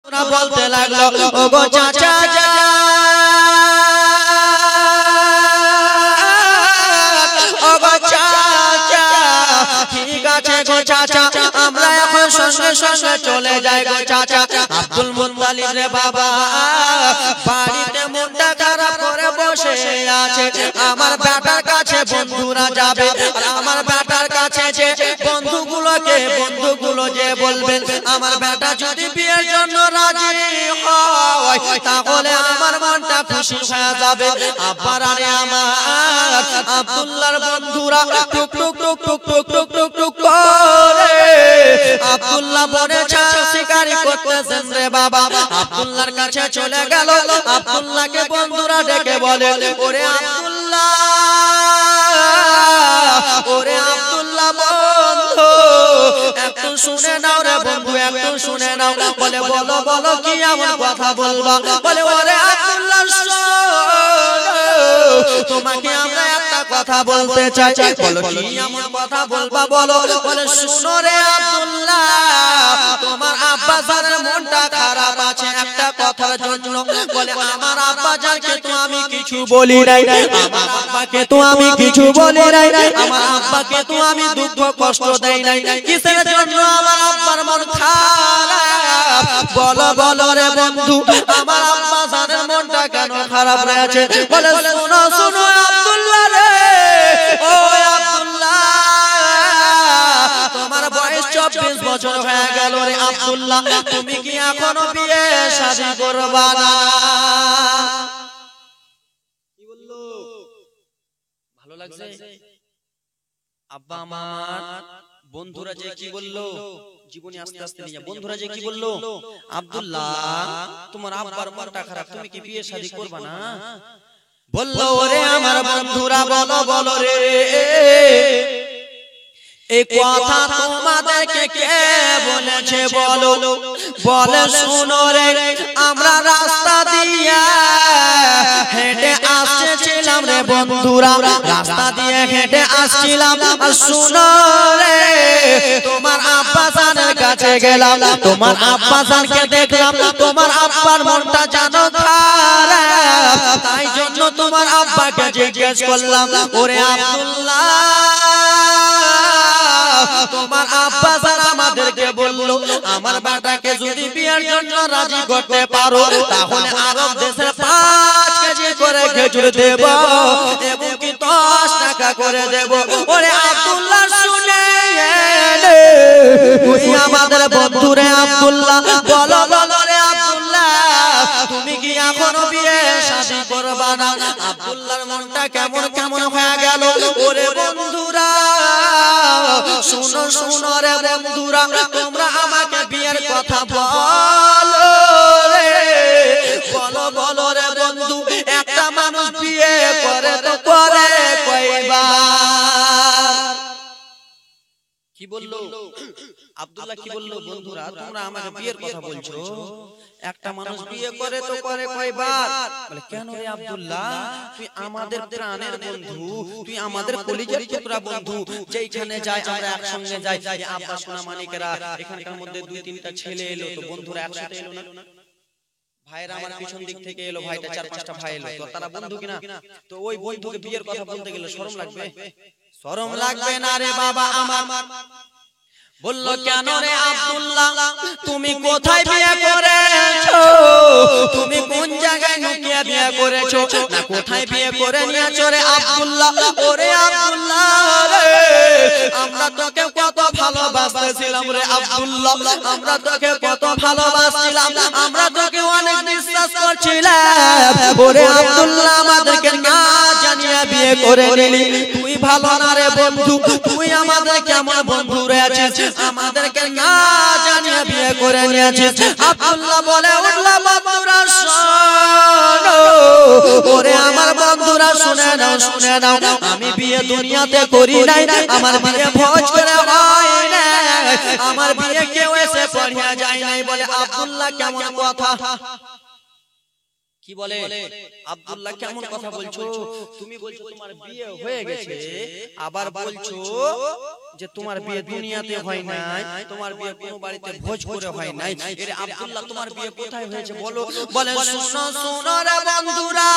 বলতে লাগলো ওগো চাচা ওগো চাচা ঠিক আছে গো চাচা আমরা এখন সঙ্গে সঙ্গে চলে যাই গো চাচা আব্দুল মুত্তালিব রে বাবা বাড়িতে মনটা খারাপ করে বসে আছে আমার বেটার কাছে বন্ধুরা যাবে আর আমার বেটার কাছে যে বন্ধুগুলো যে বলবেন আমার বেটা যদি বিয়ের জন্য রাজি হয় তাহলে আমার মনটা খুশি হয়ে যাবে আব্বার আরে আমার আব্দুল্লাহর বন্ধুরা টুক টুক টুক টুক টুক টুক টুক টুক করে আব্দুল্লাহ বলেছে শিকারি করতেছেন রে বাবা আব্দুল্লাহর কাছে চলে গেল আব্দুল্লাহকে বন্ধুরা ডেকে বলে ওরে আব্দুল্লাহ বন্ধু একটু শুনে নাও রে বন্ধু একটু শুনে নাও বলে বলো বলো কি এমন কথা বলবা বলে ওরে আব্দুল্লাহ তোমাকে আমরা একটা কথা বলতে চাই বলো কি এমন কথা বলবা বলো বলে শুনো রে আব্দুল্লাহ তোমার আব্বা জানের মনটা খারাপ আছে একটা কথার জন্য বলে আমার আব্বা জানকে তো আমি কিছু বলি নাই আমার আব্বাকে তো আমি কিছু বলি নাই আমার আব্বাকে তো আমি দুঃখ কষ্ট দেই নাই কিসের জন্য আমার আব্বার মন খারাপ বলো বলো রে বন্ধু আমার আব্বা জানের মনটা কেন খারাপ রয়েছে বলে শুনো শুনো আব্দুল্লাহ রে ও আব্দুল্লাহ তোমার বয়স 24 বছর হয়ে গেল রে আব্দুল্লাহ তুমি কি এখনো বিয়ে শাদী করবা না কি বললো ভালো লাগছে আব্বা আমার বন্ধুরা যে কি বললো জীবনে আস্তে আস্তে নিয়ে বন্ধুরা যে কি বললো আব্দুল্লাহ তোমার আব্বার মনটা খারাপ তুমি কি বিয়ে শাদী করবা না বললো ওরে আমার বন্ধুরা বলো বলো রে এই কথা তোমাদেরকে কে বলেছে বলো বলে শুনো রে আমরা রাস্তা দিয়া হেঁটে আসছিলাম রে বন্ধুরা রাস্তা দিয়ে হেঁটে আসছিলাম আর শুনো রে তোমার আব্বা জানের কাছে গেলাম তোমার আব্বা জানকে দেখলাম তোমার আব্বার মনটা জানো খারাপ তাই জন্য তোমার আব্বাকে জিজ্ঞেস করলাম ওরে আব্দুল্লাহ তোমার আব্বা জান আমাদেরকে বললো আমার বেটাকে যদি বিয়ের জন্য রাজি করতে পারো তাহলে আরব দেশের 5 কেজি করে খেজুর দেব এবং কি 10 টাকা করে দেব ওরে আব্দুল্লাহ শুনে তুই আমাদের বন্ধু রে আব্দুল্লাহ বলো বলো রে আব্দুল্লাহ তুমি কি এখনো বিয়ে শাদী করবা না আব্দুল্লাহর মনটা কেমন কেমন হয়ে গেল ওরে বন্ধুরা শুনো শুনো রে বন্ধুরা তোমরা আমাকে বিয়ের কথা বলো রে বলো বলো রে বন্ধু একটা মানুষ বিয়ে করে তো করে কয়বার কি বললো আব্দুল্লাহ কি বললো বন্ধুরা তোমরা আমাকে বিয়ের কথা বলছো একটা মানুষ বিয়ে করে তো করে কয়বার বলে কেন রে আব্দুল্লাহ তুই আমাদের প্রাণের বন্ধু তুই আমাদের কলিজার টুকরা বন্ধু যেইখানে যাই আমরা একসঙ্গে যাই আব্বা সোনা মানিকেরা এখানকার মধ্যে 2-3টা ছেলে এলো তো বন্ধুরা একসাথে এলো না ভাইরা আমার পিছন দিক থেকে এলো ভাইটা 4-5টা ভাই এলো তো তারা বন্ধু কিনা তো ওই বন্ধুকে বিয়ের কথা বলতে গেলে শরম লাগবে শরম লাগবে না রে বাবা আমার বললো কেন রে আব্দুল্লাহ তুমি কোথায় বিয়ে করেছো তুমি কোন জায়গায় লুকিয়ে বিয়ে করেছো না কোথায় বিয়ে করে নিয়েছো রে আব্দুল্লাহ ওরে আব্দুল্লাহ রে আমরা তোকে কত ভালোবাসছিলাম রে আব্দুল্লাহ আমরা তোকে কত ভালোবাসছিলাম আমরা তোকে অনেক বিশ্বাস করছিলাম ওরে আব্দুল্লাহ আমাদেরকে না জানিয়ে বিয়ে করে নিলি তুই ভালো না রে বন্ধু তুই আমাদের কেমন বন্ধু রে আছিস আমাদেরকে না জানিয়ে বিয়ে করে নিয়েছিস আব্দুল্লাহ বলে উঠলো বন্ধুরা শোনো ওরে আমার বন্ধুরা শুনে নাও আমি বিয়ে দুনিয়াতে করি নাই আমার বিয়ে ভোজ করে হয় না আমার বিয়ে কেউ এসে পড়িয়া যায় নাই বলে আব্দুল্লাহ কেমন কথা বলে আব্দুল্লাহ বলে উঠলো বন্ধুরা শোনো ওরে আমার বন্ধুরা শুনে নাও আমি বিয়ে দুনিয়াতে করি নাই আমার বিয়ে ভোজ করে হয় না আমার বিয়ে কেউ এসে পড়িয়া যায় নাই বলে আব্দুল্লাহ কেমন কথা বলে আব্দুল্লাহ বলে উঠলো বন্ধুরা শোনো ওরে আমার বন্ধুরা শুনে নাও আমি বিয়ে দুনিয়াতে করি নাই আমার বিয়ে ভোজ করে হয় না আমার বিয়ে কেউ এসে পড়িয়া যায় নাই বলে আব্দুল্লাহ কেমন কথা কি বলে আব্দুল্লাহ কেমন কথা বলছো? তুমি বলছো তোমার বিয়ে হয়ে গেছে, আবার বলছো যে তোমার বিয়ে দুনিয়াতে হয় নাই, তোমার বিয়ে কোনো বাড়িতে ভোজ করে হয় নাই। এরে আব্দুল্লাহ তোমার বিয়ে কোথায় হয়েছে বলো? বলে শোনো শোনো রে বন্ধুরা,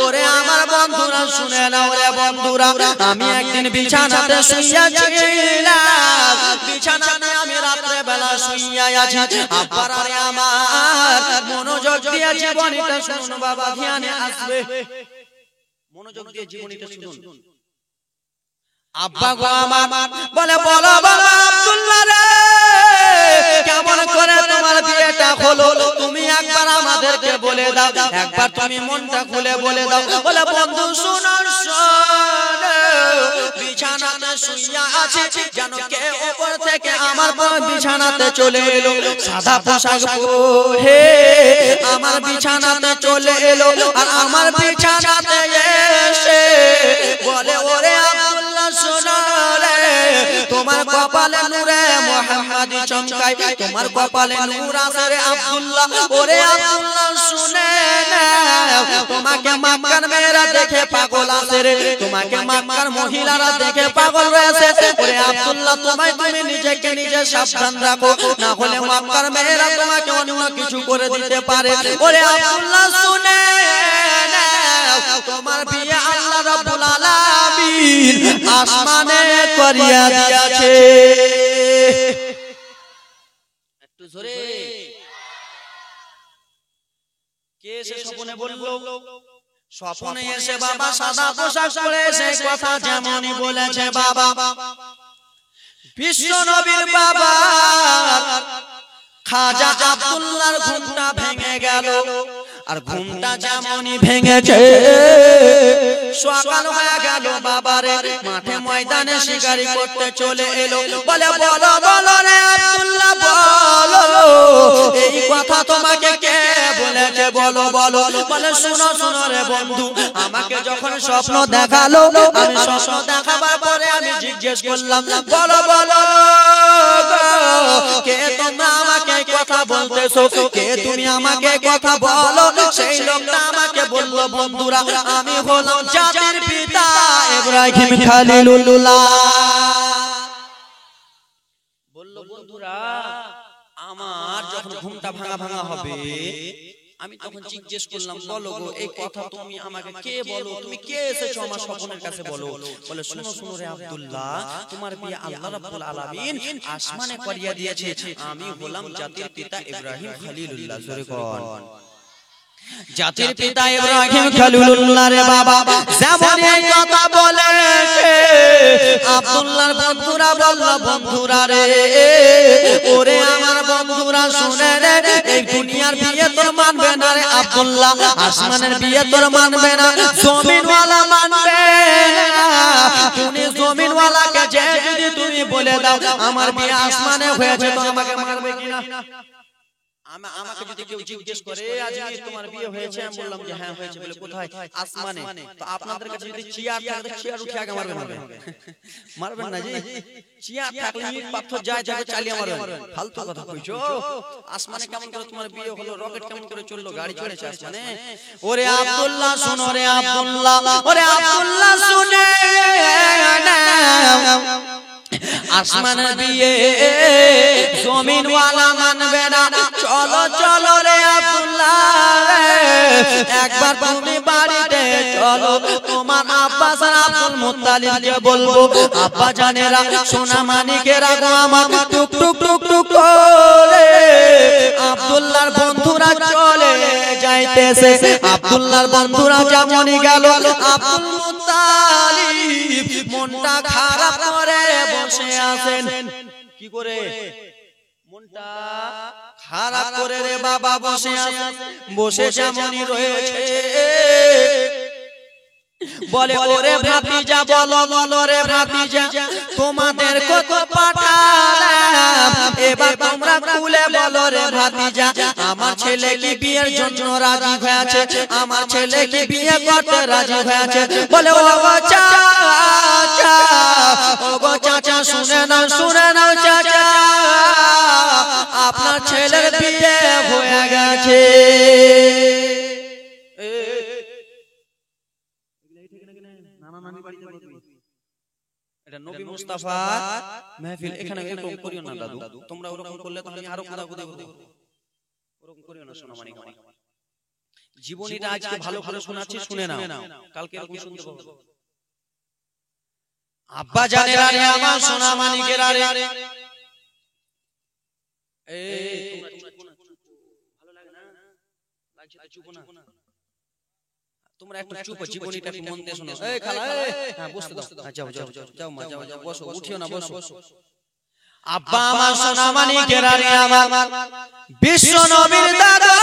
ওরে আমার বন্ধুরা শুনে নাও রে বন্ধুরা, আমি একদিন বিছানাতে শুইয়াছিলাম, বিছানাতে আমি রাত্রে বেলা শুইয়া আছি। আব্বার আরে আমার মনোযোগ দিয়ে জীবনীটা শুনুন বাবা, ধ্যানে আসবে, মনোযোগ দিয়ে জীবনীটা শুনুন। আব্বা গো আমার বলে বলো বলো আব্দুল্লাহ রে, কেমন করে তোমার বিয়েটা হলো? তুমি একবার আমাদেরকে বলে দাও, একবার তুমি মনটা খুলে বলে দাও। বলে বন্ধু শুনো শোনো, বিছানাতে শুইয়া আছি, যেন কে উপর থেকে আমার বিছানাতে চলে এলো, সাদা পোশাক পরে আমার বিছানাতে চলে এলো, আর আমার বিছানাতে এসে বলে ওরে আব্দুল্লাহ শোনো রে, তোমার কপালে নূরে মুহাম্মাদি চমকায়, তোমার কপালে নূর আছে রে আব্দুল্লাহ। ওরে আব্দুল্লাহ শুনে নাও, তোমাকে মক্কার মেয়েরা দেখে পাগল আছে রে, তোমাকে মক্কার মহিলারা দেখে পাগল রয়েছে। ওরে আব্দুল্লাহ তোমায় তুমি নিজেকে নিজে সাবধান রাখো, না হলে মক্কার মেয়েরা তোমাকে অন্য কিছু করে দিতে পারে। ওরে আব্দুল্লাহ শুনে নাও, তোমার বিয়ে আল্লাহ রাব্বুল আলামিন আসমানে করিয়া দিয়েছে। একটু জোরে কে এসে স্বপ্নে বললো? স্বপ্নে এসে বাবা সাদা পোশাক পরে এসে কথা যেমনই বলেছে বাবা, বিশ্ব নবীর বাবা খাজা আব্দুল্লাহর ঘুমটা ভেঙে গেল। আর ঘুমটা যেমনই ভেঙেছে, সকাল হয়ে গেল, বাবারে মাঠে ময়দানে শিকারি করতে চলে এলো। বলে বলো বলো রে আব্দুল্লাহ বলো, এই কথা তোমাকে কে বলেছে বলো বলো। বলে শুনো শুনো রে বন্ধু, আমাকে যখন স্বপ্ন দেখালো, আমি স্বপ্ন দেখাবার পরে আমি জিজ্ঞেস করলাম বলো বলো কে তোমরা আমাকে কথা বলতেছো, কে তুমি আমাকে কথা বলো? সেই লোকটা আমাকে বললো বন্ধুরা আমি হলাম জাতির পিতা ইব্রাহিম খলিলুল্লাহ। বললো বন্ধুরা আমার যখন ঘুমটা ভাঙা ভাঙা হবে, আমি তখন জিজ্ঞেস করলাম বলো গো এই কথা তুমি আমাকে কে বলো, তুমি কে এসেছো আমার স্বপ্নের কাছে বলো। বলে শুনো শুনো রে আব্দুল্লাহ, তোমার বিয়ে আল্লাহ রাব্বুল আলামিন আসমানে করিয়ে দিয়েছে, আমি হলাম জাতির পিতা ইব্রাহিম খলিলুল্লাহ। জোরে কোন জাতির পিতা ইব্রাহিম খলিলুল্লাহ রে বাবা যেমন এই কথা বলেছে, আব্দুল্লাহর বন্ধুরা বলল বন্ধুরা রে, ওরে আমার বন্ধুরা শুনে রে, এই দুনিয়ার বিয়ে তোর মানবে না রে আব্দুল্লাহ, আসমানের বিয়ে তোর মানবে না, জমিনওয়ালা মানবে না। তুমি জমিনওয়ালাকে যে যদি তুমি বলে দাও আমার বিয়ে আসমানে হয়েছে, তো আমাকে মানবে কিনা? আমাকে যদি কেউ জিজ্ঞেস করে আজকে তোমার বিয়ে হয়েছে, আমি বললাম যে হ্যাঁ হয়েছে, বলে কোথায়? আসমানে। তো আপনাদের কাছে যদি চেয়ার থাকে, চেয়ার উঠে আগে মারবেন, মারবেন না জি? চেয়ার থাকলে ইট পাথর যায় যাবে চালিয়ে মারবেন, ফালতু কথা কইছো। আসমানে কেমন করে তোমার বিয়ে হলো? রকেট কেমন করে চললো? গাড়ি চলেছে আসমানে। ওরে আব্দুল্লাহ শুনো রে আব্দুল্লাহ, ওরে আব্দুল্লাহ শুনে আসমানের বিয়ে জমিনওয়ালা মানবে না। চলো চলো রে আব্দুল্লাহ, একবার তুমি বাড়িতে চলো, তোমার আব্বাস আর আব্দুল মুত্তালিবকে বলবো আব্বা জানেরা সোনা মানিকেরা গো আমার টুক টুক টুক টুক করে আব্দুল্লাহর বন্ধুরা চলে যাইতেছে। আব্দুল্লাহর বন্ধুরা যেমনই গেল, আব্দুল মুত্তালিব মনটা খারাপ করে বসে আছেন। কি করে? মনটা খারাপ করে রে বাবা বসে আছেন। বসে যেমনই রয়েছে বলে ওরে ভাতিজা বলো বলো রে ভাতিজা, তোমাদের কত পাঠালাম, এবার তোমরা খুলে বলো রে ভাতিজা, আমার ছেলে কি বিয়ের জন্য রাজি হয়েছে, আমার ছেলে কি বিয়ে করতে রাজি হয়েছে? বলে ও গো চাচা, ও গো চাচা শুনে নাও চাচা, আপনার ছেলের বিয়ে হয়ে গেছে। বাড়িতে বলবি এটা নবী মুস্তাফা মাহফিল, এখানে এরকম করিও না দাদু, তোমরা ওরকম করলে তো আমি আরো কোদা করব, ওরকম করিও না সোনামানিক আমার। জীবনীটা আজকে ভালো করে শোনাচ্ছি, শুনে নাও, কালকে এরকম শুনতে পাবো। আব্বা জানেরা রে আমার সোনামানিকেরা রে, এই তোমরা চুপ না, ভালো লাগে না, লাগছে তো চুপ না, তোমরা একটু চুপ, জীবনীটা কি মন দিয়ে শোনো। এই খালা, হ্যাঁ বসতে দাও, যাও যাও যাও মা, যাও যাও বসো, উঠিও না, বসো। আব্বা আমার সোনামানিকেরা রে আমার, বিশ্ব নবীর দাদা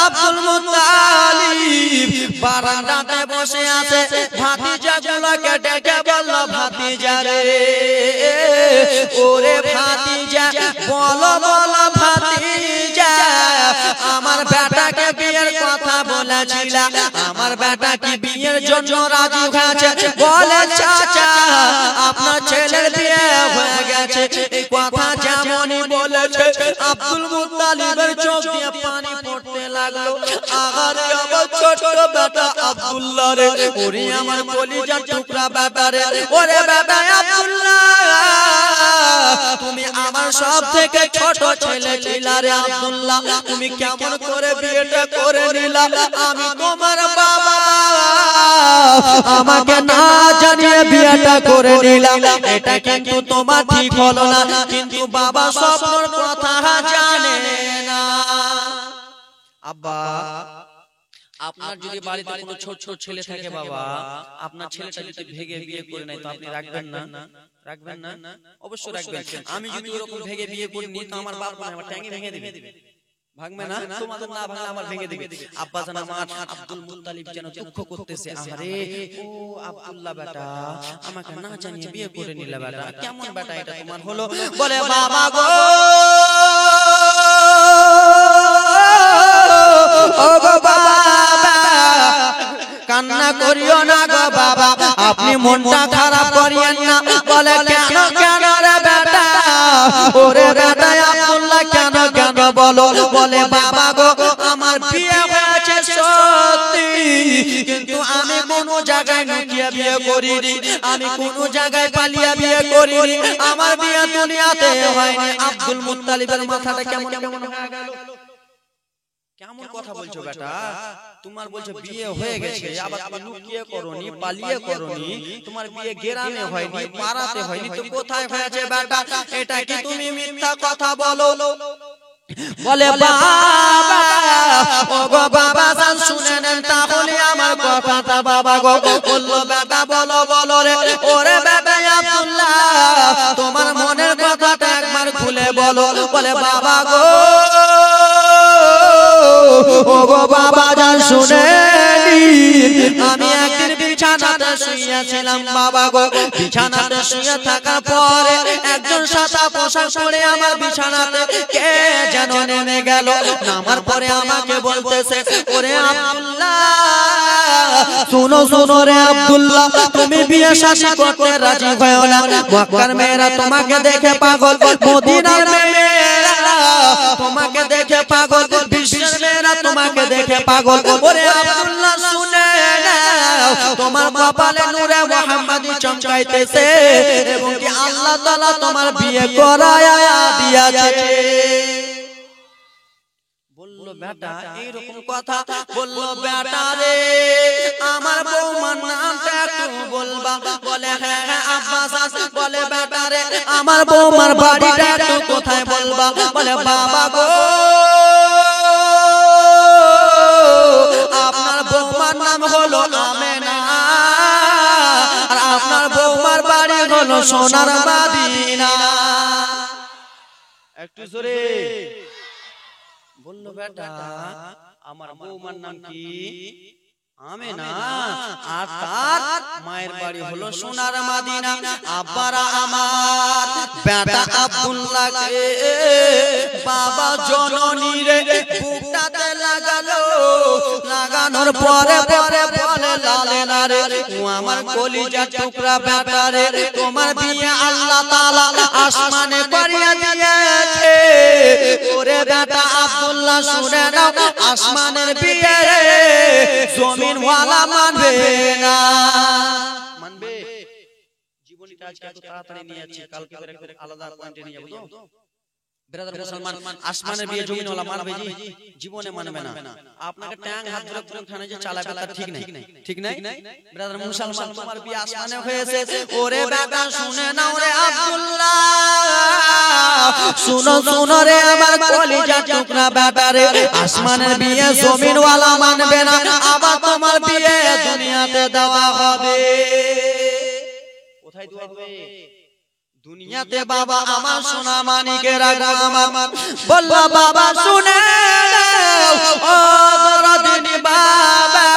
আব্দুল মুত্তালিব বারান্দাতে বসে আছে, ভাতিজা গুলোকে ডেকে বলল, ভাতিজা রে, ওরে ভাতিজা, বলো বলো ভাতিজা, আমার বেটাকে বিয়ের কথা বলেছিল, আমার বেটা কি বিয়ের জন্য রাজি হয়েছে? বলে চাচা আপনার ছেলের বিয়ে হয়ে গেছে। এই কথা যেমনই বলেছে আব্দুল মুত্তালিবের চোখ দিয়ে পানি পড়তে লাগলো। আরে আমার ছোট বেটা আব্দুল্লাহ রে, ওরে আমার কলিজার টুকরা বেটা রে, ওরে বেটা আব্দুল্লাহ, তুমি আমার সব থেকে ছোট ছেলে ছিলা রে আব্দুল্লাহ, তুমি কেমন করে বিয়েটা করে নিলা? আমি তোমার বাবা, আমাকে না জানিয়ে বিয়েটা করে নিলা, এটা কিন্তু তোমার ঠিক হলো না। কিন্তু বাবা স্বপ্নের কথা জানে না। আব্বা, আপনার যদি বাড়িতে কোনো ছোট ছোট ছেলে থাকে বাবা, আপনার ছেলেটা যদি ভেগে বিয়ে করে নেয় তো আপনি রাখবেন না? রাখবেন না? অবশ্যই রাখবেন। আমি যদি ওরকম ভেগে বিয়ে করে নিই তো আমার বাপ আমার ট্যাঙ্গি ভেঙে দেবে, ভাঙবে না? তোমাদের না ভাঙলে আমার ভেঙে দেবে। আব্বা জান আমার আব্দুল মুত্তালিব যেন দুঃখ করতেছে, আরে ও আব্দুল্লাহ বেটা, আমাকে না জানিয়ে বিয়ে করে নিলে বেটা, কেমন বেটা এটা তোমার হলো? বলে বাবা গো, ও গো বাবা, কান্না করিও না গো বাবা, আপনি মনটা খারাপ করিয়েন না। বলে কেন কেন রে বেটা, ওরে বেটা আব্দুল্লাহ কেন কেন বলো? বলে বাবা গো, আমার বিয়ে হয়েছে সত্যি, কিন্তু আমি কোনো জায়গায় লুকিয়ে বিয়ে করিনি, আমি কোনো জায়গায় পালিয়ে বিয়ে করিনি, আমার বিয়ে দুনিয়াতে হয়নি। আব্দুল মুত্তালিবের মাথাটা কেমন কেমন হয়ে গেল। কেমন কথা বলছো বেটা? তোমার বলছো বিয়ে হয়ে গেছে, আবার তুমি লুকিয়ে করনি, পালিয়ে করনি, তোমার বিয়ে গ্রামে হয়নি, পাড়াতে হয়নি, তো কোথায় হয়েছে বেটা? এটা কি তুমি মিথ্যা কথা বলো? বলে বাবা, ও গো বাবা জান শুনে নেন তাহলে আমার কথাটা। বাবা গো বললো বেটা বলো বলো রে, ওরে বেটা আব্দুল্লাহ তোমার মনের কথাটা একবার খুলে বলো। বলে বাবা গো, ও গো বাবা জান শুনে আমি একদিন বিছানাতে শুয়েছিলাম বাবা গো, বিছানাতে শুয়ে থাকার পরে একজন সাদা পোশাক পরে আমার বিছানাতে কে যেন নেমে গেল। নামার পরে আমাকে বলতেছে, ওরে আব্দুল্লাহ শুনো শুনো রে আব্দুল্লাহ, তুমি বিয়ে শাদী করতে রাজি হও না। মক্কার মেয়েরা তোমাকে দেখে পাগল, মদিনার মেয়েরা তোমাকে দেখে পাগল, বিশ্বের মেয়েরা তোমাকে দেখে পাগল। ওরে আব্দুল্লাহ শুনে নাও, তোমার কপালে নূরে মুহাম্মাদি চমকাইতেছে এবং কি আল্লাহ তাআলা তোমার বিয়ে করায়া দিয়েছে। বললো বেটা এইরকম কথা? বললো বেটা রে আমার বৌমার নামটা একটু বলবা? বলে হ্যাঁ হ্যাঁ আব্বা চাচা। বলে বেটা রে আমার বৌমার বাড়িটা একটু কোথায় বলবা? বলে বাবা গো আপনার বৌমার নাম হলো আমেনা, আর আপনার বৌমার বাড়ি হলো সোনার মদিনা। একটু জোরে বললো বেটা আমার বৌমার নাম কি? আমেনা, আর তার মায়ের বাড়ি হলো সোনার মদিনা। আব্বারা আমার বেটা আব্দুল্লাহকে বাবা জননী রে বুকটাতে লাগালো, লাগানোর পরে পরে বলে লালেনা রে ও আমার কলিজার টুকরা বেটা রে, তোমার বিয়ে আল্লাহ তাআলা আসমানে করিয়ে দিয়েছে। ওরে বেটা আব্দুল্লাহ শুনে নাও আসমানের বিয়ে জমিন ওয়ালা মানবে না। মানবে? জীবনীটা আজকে এত তাড়াতাড়ি নিয়ে যাচ্ছি, কালকে করে আলাদা পয়েন্টে নিয়ে যাব তো। ব্রাদার মুসলমান, আসমানের বিয়ে জমিন ওয়ালা মানবে জি? জীবনে মানবে না। আপনাকে ট্যাং হাত ধরে কোনখানে যে চালাবে তার ঠিক নাই, ঠিক নাই? ব্রাদার মুসলমান, তোমার বিয়ে আসমানে হয়েছে। ওরে বেটা শুনে নাও রে আব্দুল্লাহ, শুনো শুনো রে আমার কলিজার টুকরা বেটা রে, আসমানের বিয়ে জমিন ওয়ালা মানবে না, আবার তোমার বিয়ে দুনিয়াতে দেওয়া হবে। কোথায় দেওয়া হবে? দুনিয়াতে। বাবা আমার সোনা মানিকেরা গো আমার বলল বাবা শুনে ও দরদিনী বাবা,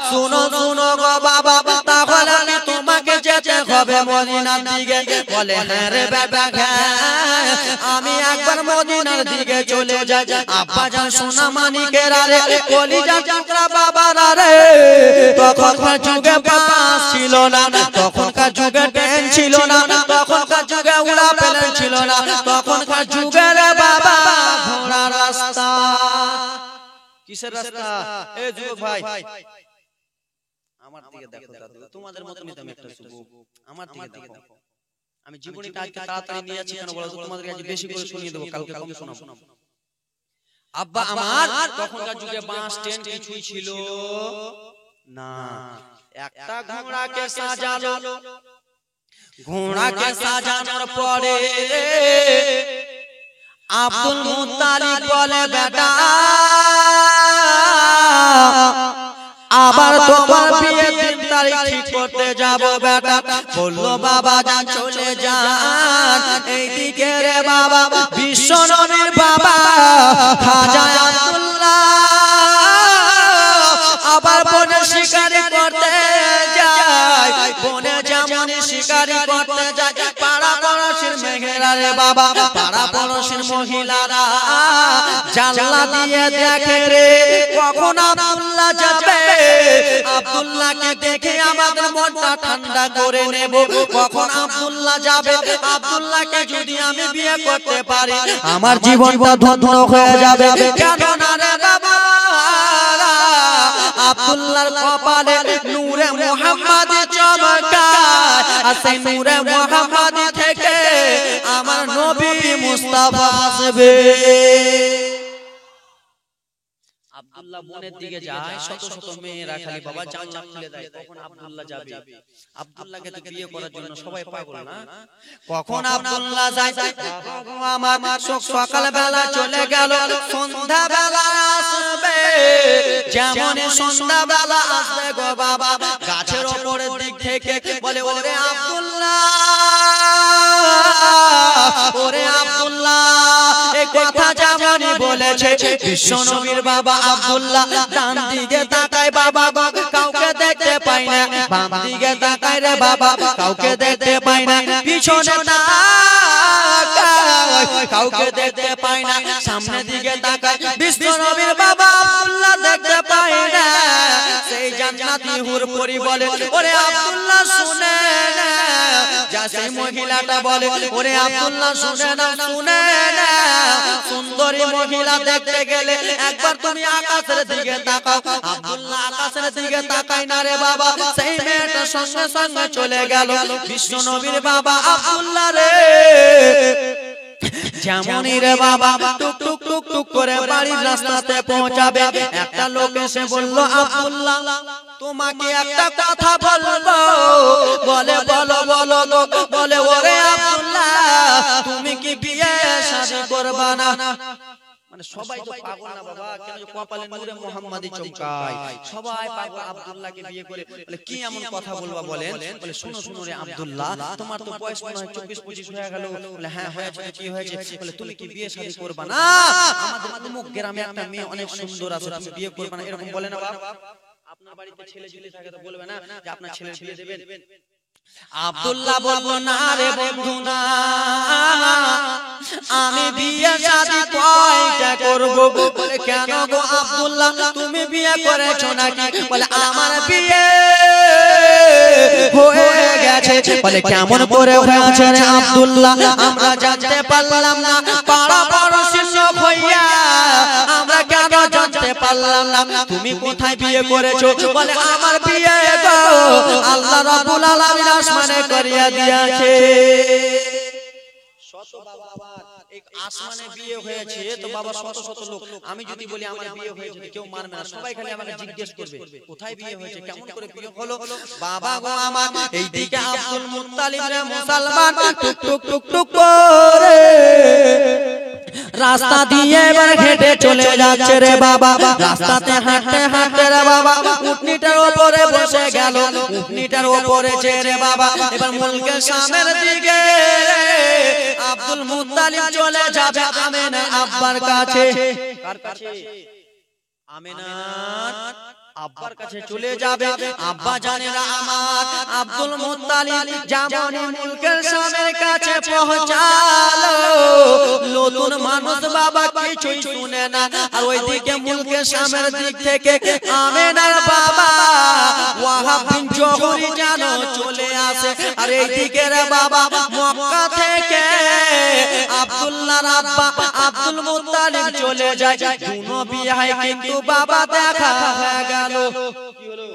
শুনো শুনো গো বাবা, তাহলে আমি তোমাকে যেতে হবে মদিনার দিকে। বলে হ্যাঁ রে বেটা হ্যাঁ, আমি একবার মদিনার দিকে চলে যাই। আব্বা জান সোনা মানিকেরা রে, কলিজা টুকরা বাবারা রে, তখনকার যুগে বাস ছিল না, তখনকার যুগে ট্রেন ছিল না, তখনকার যুগে উড়া প্লেন ছিল না, তখনকার যুগে রে বাবা ঘোড়ার রাস্তা। কিসের রাস্তা? এ যুবক ভাই আমার দিকে দেখো দাদু, তোমাদের মত নিতে আমি একটা যুবক, আমার দিকে দেখো। আমি জীবনীটা আজকে তাড়াতাড়ি নিয়ে যাচ্ছি কেন বলো তো, তোমাদের কাছে বেশি করে শুনিয়ে দেবো, কালকে কম শোনাবো। আব্বা আমার তখনকার যুগে বাস ট্রেন কিছুই ছিল না, একটা ঘোড়াকে সাজালো, ঘোড়াকে সাজানোর পরে আব্দুল মুত্তালিব বলে বেটা আবার তোমার বিয়ে 3 তারিখ ঠিক করতে যাব বেটা। বললো বাবা যান চলে যান, এইদিকে রে বাবা বিশ্ব নবীর বাবা খাজা আব্দুল্লাহ আবার বনে শিকারি করতে যায়, বনে যেমন শিকারি করতে যায়, পাড়া পড়শির মেঘেরা রে বাবা, পাড়া পড়শির মহিলারা জানলা দিয়ে দেখে রে কখন আব্দুল্লাহ যাবে। আব্দুল্লাহকে দেখে আমাদের মনটা ঠান্ডা করে নেব, কখন আব্দুল্লাহ যাবে, আব্দুল্লাহকে যদি আমি বিয়ে করতে পারি আমার জীবনটা ধন্য হয়ে যাবে। কেন না রে বাবা, আব্দুল্লাহর কপালে নূরে মুহাম্মাদি চমকায়, আর সেই নূরে মুহাম্মাদি থেকে আমার নবী মুস্তাফা আসবে। আব্দুল্লাহ বনের দিকে যায়, শত শত মেয়েরা খালি বাবা জানলা খুলে দেয়, কখন আব্দুল্লাহ যাবে। আব্দুল্লাহকে তো বিয়ে করার জন্য সবাই পাগল না, কখন আব্দুল্লাহ যায়। আমার সকাল বেলা চলে গেল, সন্ধ্যা বেলা আসবে, যেমন সন্ধ্যা বেলা আসবে গো বাবা গাছের উপরের দিক থেকে বলে ওরে আব্দুল্লাহ, ওরে আব্দুল্লাহ, এই কথা যেমনই বলেছে বিশ্ব নবীর বাবা আব্দুল্লাহ ডান দিকে তাকায় বাবা, কাউকে দেখতে পাই না, বাম দিকে তাকায় রে বাবা, কাউকে দেখতে পাই না, পিছনে তাকায় কাউকে দেখতে পাই না, সামনে দিকে তাকায় বিশ্ব নবীর বাবা আব্দুল্লাহ দেখতে পাই না। সেই জান্নাতি হুর পরি বলে ওরে আব্দুল্লাহ শুনে না, যা সেই মহিলাটা বলে ওরে আব্দুল্লাহ শুনে না, শুনে না, সুন্দরী মহিলা দেখতে গেলে একবার তুমি আকাশের দিকে তাকাও। আব্দুল্লাহ আকাশের দিকে তাকায় না রে বাবা, সেই মেয়েটা সঙ্গে সঙ্গে চলে গেল বিশ্ব নবীর বাবা আব্দুল্লাহ রে। যেমনই রে বাবা টুক টুক টুক টুক করে বাড়ির রাস্তাতে পৌঁছাবে, একটা লোক এসে বলল আব্দুল্লাহ তোমাকে একটা কথা বলবো। বলে বলো বলো লোক বলে ওরে আব্দুল্লাহ তুমি কি বিয়ে শাদী করবা না? মানে সবাই তো পাগল না বাবা, কেন যে কপালে নূরে মুহাম্মাদি চমকায়, সবাই পাগল আব্দুল্লাহকে বিয়ে করে। বলে কি এমন কথা বলবা বলেন? বলে শুনো শুনো রে আব্দুল্লাহ, তোমার তো বয়স মনে হয় 24-25 হয়ে গেল। বলে হ্যাঁ হয়েছে, কি হয়েছে? বলে তুমি কি বিয়ে শাদী করবা না? আমাদের অমুক গ্রামে একটা মেয়ে অনেক সুন্দর আছে, তুমি বিয়ে করবা না? এরকম বলে না বাবা। আপনার বাড়িতে ছেলে যদি থাকে তো বলবে না যে আপনার ছেলের বিয়ে দেবেন? আব্দুল্লাহ বলবো না রে বন্ধু না, আমি বিয়ে শাদী কয়টা করব? বলে কেন গো আব্দুল্লাহ তুমি বিয়ে করেছো নাকি? বলে আমার বিয়ে হয়ে গেছে। বলে কেমন করে হয়েছে রে আব্দুল্লাহ? আমরা জানতে পারলাম না, পাড়া পড়শির লোক হইয়া পারলাম না তুমি কোথায় বিয়ে করেছো বলে আমার বিয়ে গো আল্লাহ রাব্বুল আলামিন আসমানে করিয়া দিয়েছে শত বাবা আবার এক আসমানে বিয়ে হয়েছে তো বাবা শত শত লোক আমি যদি বলি আমার বিয়ে হয়েছে কেউ মানবে না সবাই খালি আমাকে জিজ্ঞেস করবে কোথায় বিয়ে হয়েছে কেমন করে বিয়ে হলো বাবা গো আমার এইদিকে আব্দুল মুত্তালিব রে মুসলমান টুক টুক টুক টুক করে রাস্তা দিয়ে এবার হেঁটে চলে যাচ্ছে রে বাবা রাস্তাতে হাঁটতে হাঁটতে রে বাবা উটনিটার উপরে বসে গেল উটনিটার উপরে যে রে বাবা এবার মুলকের সামনের দিকে আব্দুল মুত্তালিব চলে যাবে আমেনার আব্বার কাছে কার কাছে আমেনার আব্বার কাছে চলে যাবে আব্বা জানেরা আমার আব্দুল মুত্তালিব যেমন মুলকের সামনের কাছে পৌঁছালো নতুন মানুষ বাবা কিছুই শুনে না আর ওইদিকে মুলকের সামনের দিক থেকে আমেনার বাবা ওয়াহাব বিন জোহরি যেন চলে আসে আর এইদিকে রে বাবা মক্কা থেকে আব্দুল্লাহর আব্বা আব্দুল মুত্তালিব চলে যায় দুনো বিয়ে কিন্তু বাবা দেখা হয়ে গেল কি হলো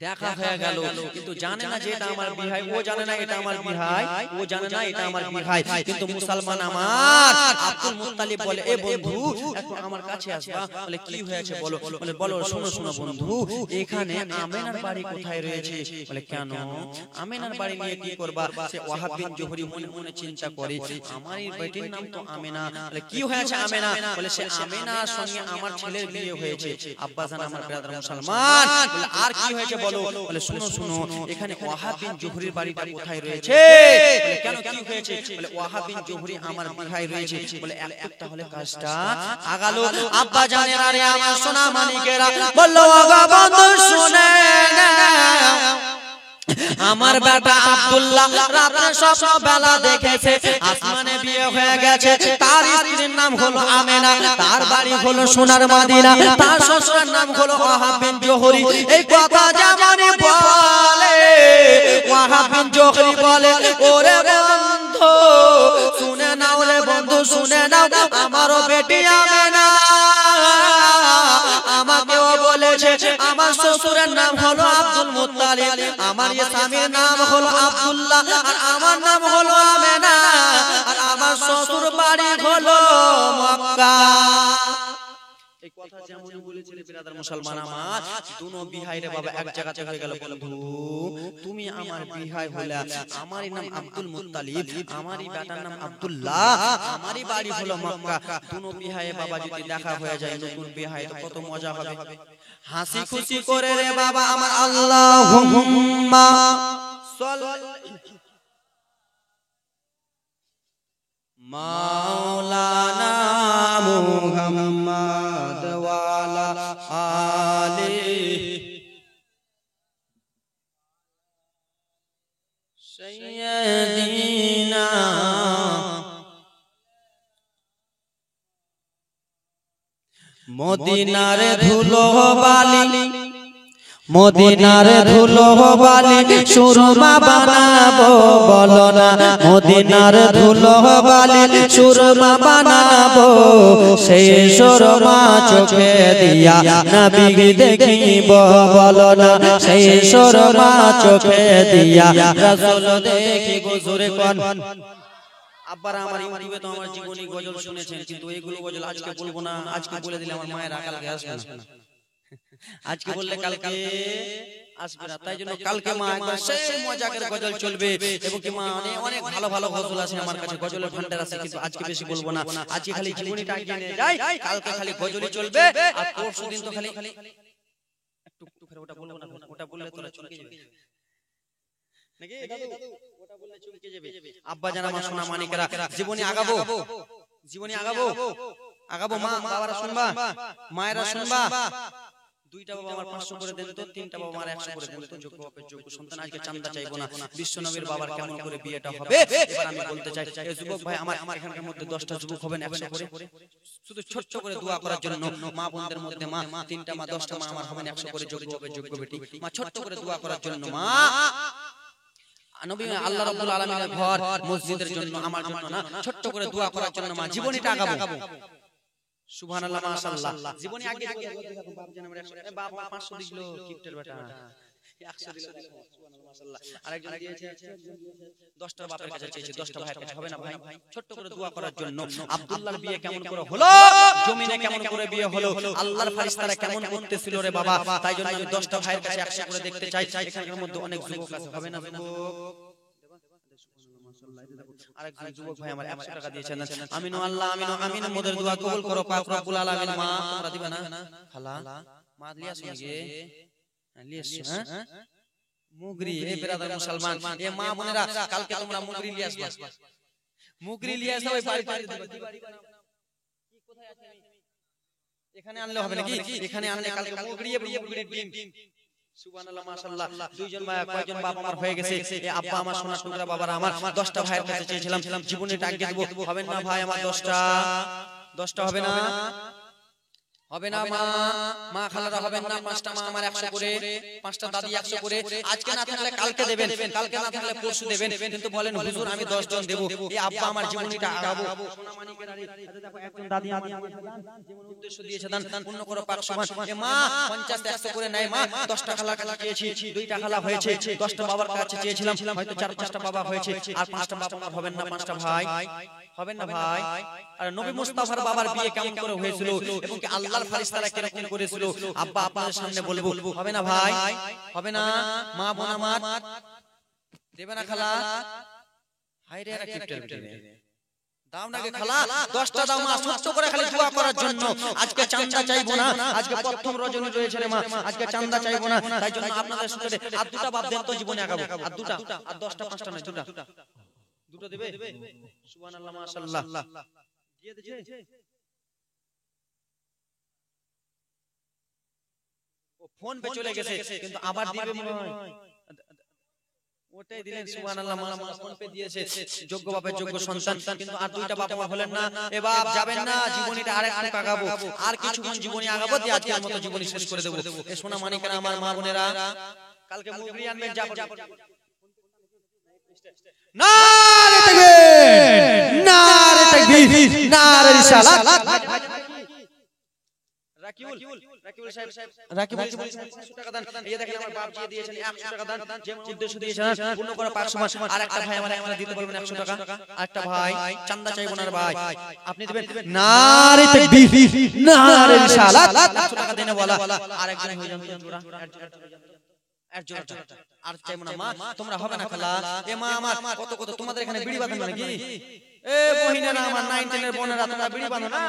দেখা হয়ে গেল কিন্তু জানে না যে এটা আমার বিহাই ও জানে না এটা আমার বিহাই ও জানে না এটা আমার বিহাই কিন্তু মুসলমান আমার আব্দুল মুত্তালিব বলে এ বন্ধু একটু আমার কাছে আসবা বলে কি হয়েছে বলো বলে বলো শোনো শোনো বন্ধু এখানে আমেনার বাড়ি কোথায় রয়েছে বলে কেন আমেনার বাড়ি নিয়ে কি করবা সে ওয়াহাব বিন জোহরি মনে মনে চিন্তা করে আমার এই বেটির নাম তো আমেনা বলে কি হয়েছে আমেনা বলে সে আমেনার সঙ্গে আমার ছেলের বিয়ে হয়েছে আব্বা জান আমার ব্রাদার মুসলমান বলে আর কি হয়েছে বলো বলে শুনো শুনো এখানে ওয়াহাব বিন জোহরির বাড়িটা কোথায় রয়েছে বলে কেন কি হয়েছে বলে ওয়াহাব বিন জোহরি আমার বিহাই রয়েছে বলে এক তাহলে কাজটা আগালো আব্বা জানেন আরে আমার সোনা মানিকেরা বললো ওগো বন্ধু শুনে আমার বেটা আব্দুল্লাহ রাতে স্বপ্ন বেলা দেখেছে আসমানে বিয়ে হয়ে গেছে তার স্ত্রীর নাম হলো আমেনা তার বাড়ি হলো সোনার মদিনা তার শ্বশুরের নাম হলো ওয়াহাব বিন জোহরি এই কথা যেমনই বলে ওয়াহাব বিন জোহরি বলে ওরে বন্ধু শুনে নাও রে বন্ধু শুনে নাও আমারও বেটি আমেনা আমাকেও বলেছে আমার শ্বশুরের নাম হলো আব্দুল মুত্তালিব আমার স্বামীর নাম হলো আব্দুল্লাহ আর আমার নাম হলো আমেনা আর আমার শ্বশুর বাড়ি হলো মক্কা এই কথা যেমন বলেছিলে ব্রাদার মুসলমান আমার দুনো বিহাই রে বাবা এক জায়গাতে হয়ে গেল বন্ধু তুমি আমার বিহাই হইলা আমারই নাম আব্দুল মুত্তালিব আমারই বেটার নাম আব্দুল্লাহ আমারই বাড়ি হলো মক্কা দুনো বিহাই বাবা যদি দেখা হয়ে যায় নতুন বিহাই তো কত মজা হবে হাসি খুশি করে রে বাবা আমার আল্লাহুম্মা মাওলানা মুহাম্মদ ওয়ালা আলি সাইয়্যিদিনা মদিনার ধুলো বালি মদিনার ধুলো বালি সুরমা বানাবো বলো না মদিনার ধুলো বালি সুরমা বানাবো সেই সুরমা চোখে দিয়া নবী দেখিব বলো না সেই সুরমা চোখে দিয়া রাসূল দেখিব জোরে কোন আব্বারা আমার ইউটিউবে তো আমার জীবনী গজল শুনেছেন কিন্তু এইগুলো গজল আজকে বলবো না আজকে বলে দিলে আমার মায়ের কালকে আসবে না আজকে বললে কালকে আসবে না তাই জন্য কালকে মা একবার সেই মজাকের গজল চলবে এবং কি মা অনেক ভালো ভালো গজল আছে আমার কাছে গজলের ভান্ডার আছে কিন্তু আজকে বেশি বলবো না আজকে খালি জীবনীটা আগে নিয়ে যাই কালকে খালি গজলই চলবে আর পরশুদিন তো খালি একটু করে ওটা বলবো না ওটা বললে তোরা চমকে যাবে নাকি দাদু ওটা বললে চমকে যাবে আব্বা জান আমার সোনা মানিকেরা জীবনী আগাবো আগাবো মা বাবারা শুনবা মায়েরা শুনবা দুইটা বাবা আমার 500 করে দেন তো তিনটা বাবা আমার 100 করে দেন তো যোগ্য বাপের যোগ্য সন্তান আজকে চাঁদা চাইবো না বিশ্বনবীর বাবার কেমন করে বিয়েটা হবে এবার আমি বলতে চাই এই যুবক ভাই আমার এখানকার মধ্যে 10টা যুবক হবেন 100 করে শুধু ছোট করে দোয়া করার জন্য মা বোনদের মধ্যে মা তিনটা মা 10টা মা আমার হবেন 100 করে যোগ্য বাপের যোগ্য বেটি মা ছোট করে দোয়া করার জন্য মা নবী আল্লাহ রাব্বুল আলামিনের ঘর মসজিদের জন্য আমার জন্য না ছোট করে দোয়া করার জন্য মা জীবনীটা আগাবো সুবহানাল্লাহ মাশাআল্লাহ। জীবনে আগে বাপ জান আমার 100 বাপ 500 দিল কিপ্টের বেটা 100 দিল সুবহানাল্লাহ মাশাআল্লাহ। আরেকজন দিয়েছে 10টা বাপের কাছে চেয়েছে 10টা ভাইয়ের কাছে হবে না ভাই ছোট্ট করে দোয়া করার জন্য। আব্দুল্লাহর বিয়ে কেমন করে হলো, জমিনে কেমন করে বিয়ে হলো, আল্লাহর ফেরেশতারা কেমন করতেছিল রে বাবা, তাই জন্য আমি 10টা ভাইয়ের কাছে 100 করে দেখতে চাই। এখানের মধ্যে অনেক যুবক আছে, হবে না যুবক? আরেকজন যুবক ভাই আমার 100 টাকা দিয়েছেন। আমিনু আল্লাহ আমিনু আমিন, মোদের দোয়া কবুল করো পাক রব্বুল আলামিন। মা তোমরা দিবা না খালা মা লিয়াস নিগে লিয়াস হ্যাঁ মুগরি এই ব্রাদার মুসলমান এ মা বোনেরা কালকে তোমরা মুগরি লিয়াস মুগরি লিয়াস ওই বাড়িতে দিবা কি কোথায় আছে এখানে আনলে হবে নাকি? এখানে আনলে কালকে মুগরি মুগরির ডিম সুবহানাল্লাহ মাশাআল্লাহ। দুইজন ভাই কয়জন বাপ আমার হয়ে গেছে, এই আব্বা আমার সোনা টুকরা বাবার আমার 10টা ভাইয়ের কাছে চেয়েছিলাম জীবনে টাকা দেব, হবে না ভাই আমার 10টা হবে না হবে না মা মা খালারা হবেন না 5টা মা আমার 100 করে 5টা দাদি 100 করে আজকে না থাকলে কালকে দেবেন, কালকে না থাকলে পরশু দেবেন, কিন্তু বলেন হুজুর আমি 10 জন দেব, এই আব্বা আমার জীবনটা আগাবো। সোনা মানিকের আরে দেখো একজন দাদি আমার জীবন উদ্দেশ্য দিয়েছে দান পূর্ণ করো পাক সুবহান। এ মা 50 100 করে নাই মা 10টা খালা চেয়েছি 2টা খালা হয়েছে, 10টা বাবার কাছে চেয়েছিলাম হয়তো 4-5টা বাবা হয়েছে, আর 5টা বাবা আমার হবেন না 5টা ভাই হবেন না ভাই। আর নবী মুস্তাফার বাবার বিয়ে কেমন করে হয়েছিল এবং কি আল্লাহর ফেরেশতারা কিরকম করেছিল আব্বা আপনাদের সামনে বলবো, হবে না ভাই হবে না মা বোন আমার দেবে না খালা হায়রে এরা কিপটের ভিতরে দাও না গে খালা 10টা দাও মা ছোট্ট করে খালি দোয়া করার জন্য। আজকে চাঁদা চাইবো না, আজকে প্রথম রজনী রয়েছে রে মা, আজকে চাঁদা চাইবো না, তাই জন্য আপনাদের সাথে আর 2টা বাপ দেন তো জীবনে আগাবো, আর 2টা আর 10টা 5টা না 2টা দেবে সুবহানাল্লাহ মাশাআল্লাহ দিয়ে দিয়েছে ও ফোন পে চলে গেছে কিন্তু আবার দিবে মনে হয় ওটাই দিলেন সুবহানাল্লাহ মাশাআল্লাহ ফোন পে দিয়েছে যোগ্য বাপের যোগ্য সন্তান, কিন্তু আর 2টা বাপ মা হলেন না। এ বাপ যাবেন না জীবনীটা আরেকটু আগাবো, আর কিছুক্ষণ জীবনী আগাবো দিয়ে আজকের মতো জীবনী শেষ করে দেব। এ সোনা মানিকেরা আমার মা বোনেরা কালকে মুগরি আনবেন যাব নারে তাকবীর নারে তাকবীর নারে রিসালাত। রাকিবুল সাহেব 100 টাকা দান, এই দেখেন আমার বাপ দিয়ে দিয়েছেন 100 টাকা দান, যে উদ্দেশ্য দিয়েছেন পূর্ণ করা পাক সুবহান। আরেকটা ভাই আমরা দিতে বলবেন 100 টাকা, আরেকটা ভাই চাঁদা চাইবো না ভাই আপনি দিবেন নারে তাকবীর নারে রিসালাত। 100 টাকা দেনে বলা আরেকজন হয়ে যান জোড়া আর চাইবো না মা তোমরা হবে না খালা। এ মা আমার কত কত তোমাদের এখানে বিড়ি বাঁধো নাকি? এ বহিনেরা আমার 9 10 এর বোনেরা তোমরা বিড়ি বাঁধো না?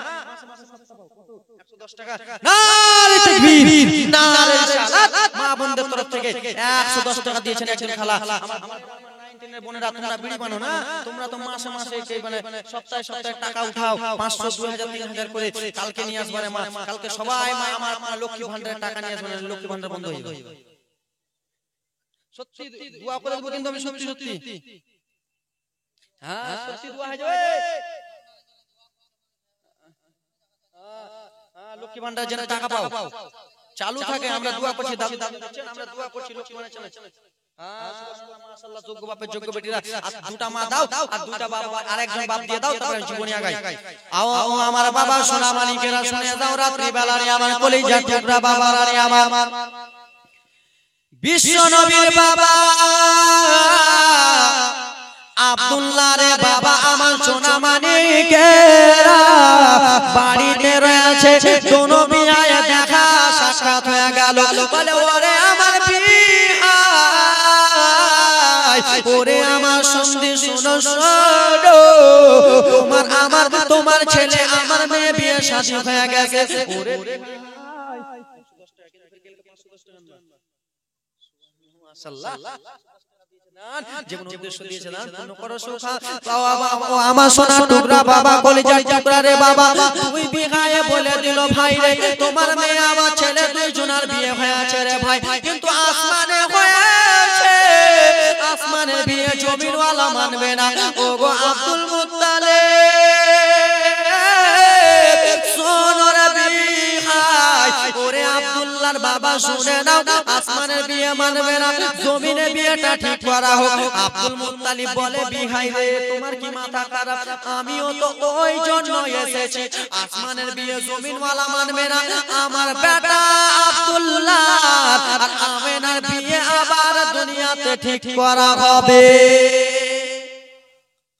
110 টাকা নারে তাকবীর নারে রিসালাত। মা বোনদের তরফ থেকে 110 টাকা দিয়েছেন একজন খালা। আমার 9 10 এর বোনেরা তোমরা বিড়ি বাঁধো না? তোমরা তো মাসে মাসে মানে সপ্তাহে সপ্তাহে টাকা উঠাও 500 2000 3000 করে, কালকে নিয়ে আসবারে মা, কালকে সবাই মা আমার লক্ষ্মী ভান্ডারের টাকা নিয়ে আসবেন, লক্ষ্মী ভান্ডার বন্ধ হয়ে যাবে। সত্যি দোয়া করে দেব কিন্তু আমি সত্যি সত্যি হ্যাঁ সত্যি দোয়া হয়ে যাবে। লক্ষ্মী ভান্ডার যেন টাকা পাও চালু থাকে, আমরা দোয়া করছি দাবি দিচ্ছেন, আমরা দোয়া করছি লক্ষ্মী ভান্ডার চালু। হ্যাঁ সুবহানাল্লাহ মাশাআল্লাহ যোগ্য বাপের যোগ্য বেটিরা আর 2টা মা দাও আর 2টা বাবা আরেকজন বাপ দিয়ে দাও, তারপরে জীবনে আগাই। আও আমার বাবা সোনা মানিকেরা শুনে দাও রাত্রি বেলা রে আমার কলিজা টুকরা বাবারা রে আমার বিশ্ব নবীর বাবা আব্দুল্লাহ রে বাবা আমার সোনা মানিকেরা বাড়িতে রয়েছে, দোনো বিয়ায় দেখা সাক্ষাৎ হয়ে গেল, বলে ওরে আমার বিয়াই ওরে আমার সন্ধি শুনো শোনো তোমার আমার তোমার ছেলে আমার মেয়ে বিয়ে শাদী হয়ে গেছে। ওরে যেমন উদ্দেশ্য দিয়েছে না পূর্ণ করো সুখা আমার সোনা টুকরা বাবা কলিজার টুকরা রে বাবা তুই বিয়ে বলে দিল ভাই রে তোমার মেয়ে আমার ছেলে দুইজনের বিয়ে হয়েছে রে ভাই, কিন্তু আসমানে হয়েছে আসমানে বিয়ে জমিনওয়ালা মানবে না। ও গো আব্দুল মুত্তালিব শোনো রে বিহাই ওরে আব্দুল্লাহ আব্দুল্লাহর বাবা শুনে নাও, আসমানের বিয়ে মানবে না, জমিনে বিয়েটা ঠিক করা হোক। আব্দুল মুত্তালিব বলে বিহাই রে তোমার কি মাথা খারাপ? আমিও তো ওই জন্য এসেছি, আসমানের বিয়ে জমিনওয়ালা মানবে না, আমার বেটা আব্দুল্লাহ আর আমেনার বিয়ে আবার দুনিয়াতে ঠিক করা হবে।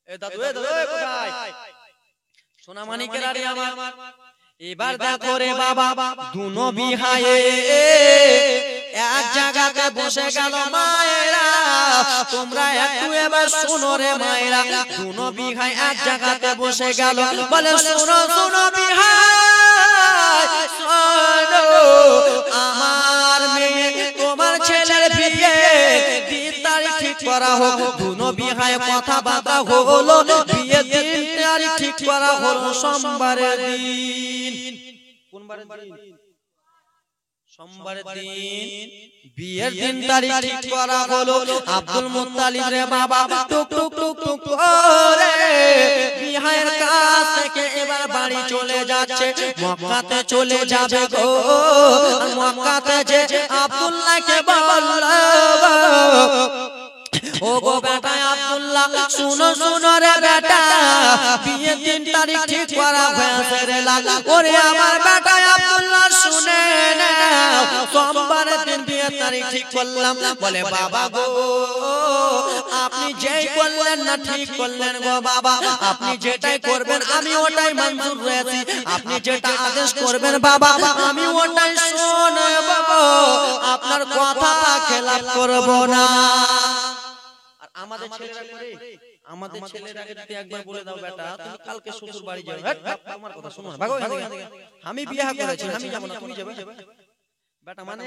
এ দাদু কোথায়? সোনা মানিকের আরে আমার এবার দেখো রে বাবা, দুনো বিহায়ে এক জায়গাতে বসে গেল মায়েরা। তোমরা একটু এবার শোনো রে মায়েরা, দুনো বিহাই এক জায়গাতে বসে গেল, বলে শোনো শোনো বিহাই শোনো, আমার মেয়ে তোমার ছেলের বিয়ে দিন তারিখ ঠিক করা হোক। দুনো বিহাই কথা বার্তা হলো, বিয়ে দিন তারিখ ঠিক করা হলো সোমবারের দিন। কোন বারের দিন? সোমবারের দিন বিয়ের দিন তারিখ ঠিক করা হলো। আব্দুল মুত্তালিব রে বাবা টুক টুক টুক টুক করে বিহাইয়ের কাছ থেকে এবার বাড়ি চলে যাচ্ছে, মক্কাতে চলে যাবে গো। মক্কাতে যে আব্দুল্লাহকে বলল, ও গো বেটা আব্দুল্লাহ শুনো শুনো রে বেটা, বিয়ে দিন তারিখ ঠিক করা হয়েছে রে লাল। ওরে আমার বেটা আব্দুল্লাহ শুনে নাও, সোমবারের দিন বিয়ে তারিখ ঠিক করলাম। বলে বাবা গো আপনি যেই করলেন না ঠিক করলেন গো বাবা, আপনি যেটাই করবেন আমি ওটাই মঞ্জুর রয়েছি, আপনি যেটা আদেশ করবেন বাবা আমি ওটাই শুনব, আপনার কথা খেলাপ করব না। আমাদের ছেলেরা করে, আমাদের ছেলেরাকে যদি একবার বলে দাও বেটা তুমি কালকে শ্বশুর বাড়ি যাবে, আমার কথা শুনো না, ভাগো এখান থেকে, আমি বিয়ে করেছি আমি যাব না, তুমি যাবে বেটা। মানে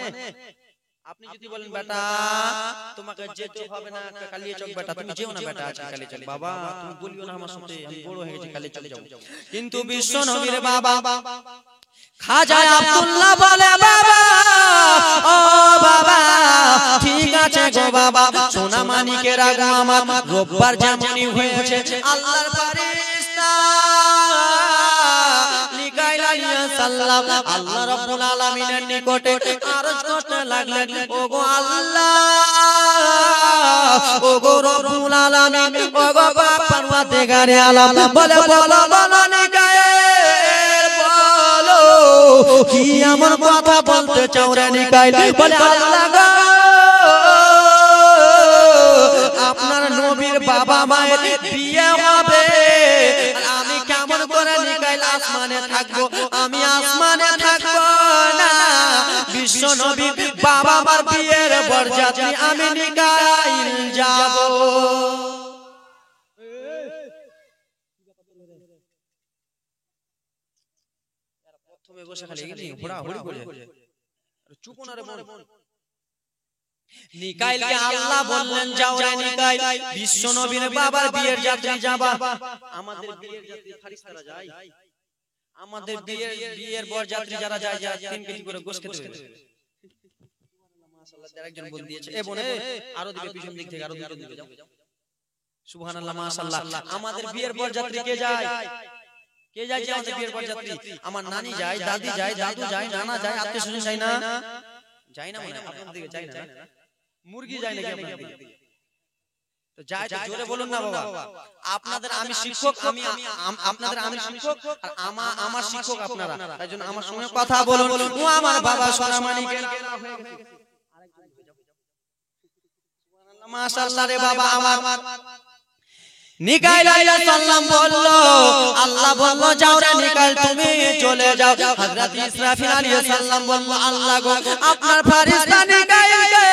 আপনি যদি বলেন বেটা তোমাকে যেতে হবে না কালিয়াচক, বেটা তুমি যেও না বেটা আজকে কালিয়াচক, বাবা তুমি বলিও না আমার সাথে, আমি বড় হয়ে গেছি কালিয়াচক যাব। কিন্তু বিশ্ব নবীর বাবা খাজা আব্দুল্লাহ বলে বাবা ও বাবা ঠিক আছে গো বাবা, সোনা মানিকের আগো আমার রোববার যেমনই হয়েছে আল্লাহর ফেরেশতা মিকাইল আলাইহিস সালাম আল্লাহ রাব্বুল আলামিনের নিকটে আরজ করতে লাগলেন, ও গো আল্লাহ, ও গো রব্বুল আলামিন, ও গো পারওয়ারদিগারে আলম, বলে বলো বলো নিকাইল বলো কি এমন কথা বলতে চাও রে নিকাইল? বলে আল্লাহ গো আপনার নবীর বাবা মায়ের বিয়ে হবে, আমি কেমন করে নিকাইল আসমানে থাকবো? আমি আসমানে থাকবো না, বিশ্ব নবীর বাবা মার বিয়ের বরযাত্রী আমি নিকাইল যাব। প্রথমে বসে খালি ঘোড়া হুড়ি করে চুপ না রে বোন। নিকাইলকে আল্লাহ বললেন যাও রে নিকাইল, বিশ্ব নবীর বাবার বিয়ের যাত্রী যাবা। আমাদের বিয়ের যাত্রী ফেরেশতারা যায়, আমাদের বিয়ের বরযাত্রী যারা যায় 3 কেজি করে গোশত খেতে হবে। মাশাআল্লাহ, একজন বল দিয়েছে এ বোন আরো দিকে পিছন দিক থেকে আরো দিকে যাও। সুবহানাল্লাহ মাশাআল্লাহ। আমাদের বিয়ের বরযাত্রী কে যায়? কে যায় আমাদের বিয়ের বরযাত্রী? আমার নানি যায়, দাদি যায়, দাদু যায়, নানা যায়, আত্মীয়-স্বজন যায় না? যায় না মনে হয় আপনাদের দিকে যায় না? মুরগি যায় নাকি আপনাদের দিকে? তো যায় তো জোরে বলুন না বাবা। আপনাদের আমি শিক্ষক, আমি আপনাদের আমি শিক্ষক আর আমার শিক্ষক আপনারা, তাই জন্য আমার সঙ্গে কথা বলুন। ও আমার বাবা সোনা মানিকের সুবহানাল্লাহ মাশাআল্লাহ রে বাবা আমার নিকাইল আলাইহিস সালাম বলল, আল্লাহ বলল যাও রে নিকাইল তুমি চলে যাও। হযরত ইসরাফিল আলাইহিস সালাম বলল আল্লাহ গো আপনার ফেরেশতা নিকাইলকে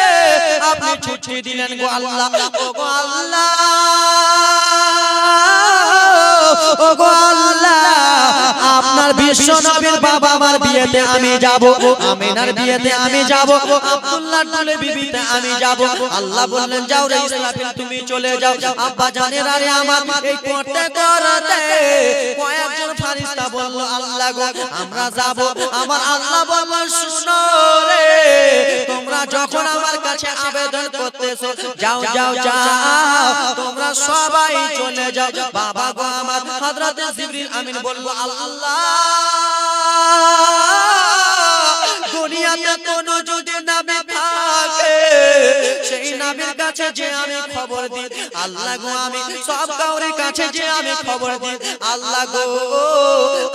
আপনি ছুটি দিলেন গো আল্লাহ, ও গো আল্লাহ, ও গো আল্লাহ আপনার বিশ্ব নবীর বাবা মার বিয়েতে আমি যাব, আমিনার বিয়েতে আমি যাব, আব্দুল্লাহর দুলে বিবিতে আমি যাব। আল্লাহ বললেন যাও রে ইসরাফিল তুমি চলে যাও। আব্বা জানেন আরে আমার এই করতে করতে কয়েকজন ফেরেশতা বলল আল্লাহ গো আমরা যাব। আমার আল্লাহ বলল শুনো রে তোমরা যখন আমার কাছে আবেদন করতেছো যাও যাও যাও তোমরা সবাই চলে যাও। বাবা গো আমার হযরত জিবরিল আমিন বলল আল্লাহ দুনিয়া দুনিয়াতে কোনো যদি নবী থাকে সেই নবীর কাছে যে আমি খবর দিই আল্লাহ গো আমি সব কাউরের কাছে যে আমি খবর দিই আল্লাহ গো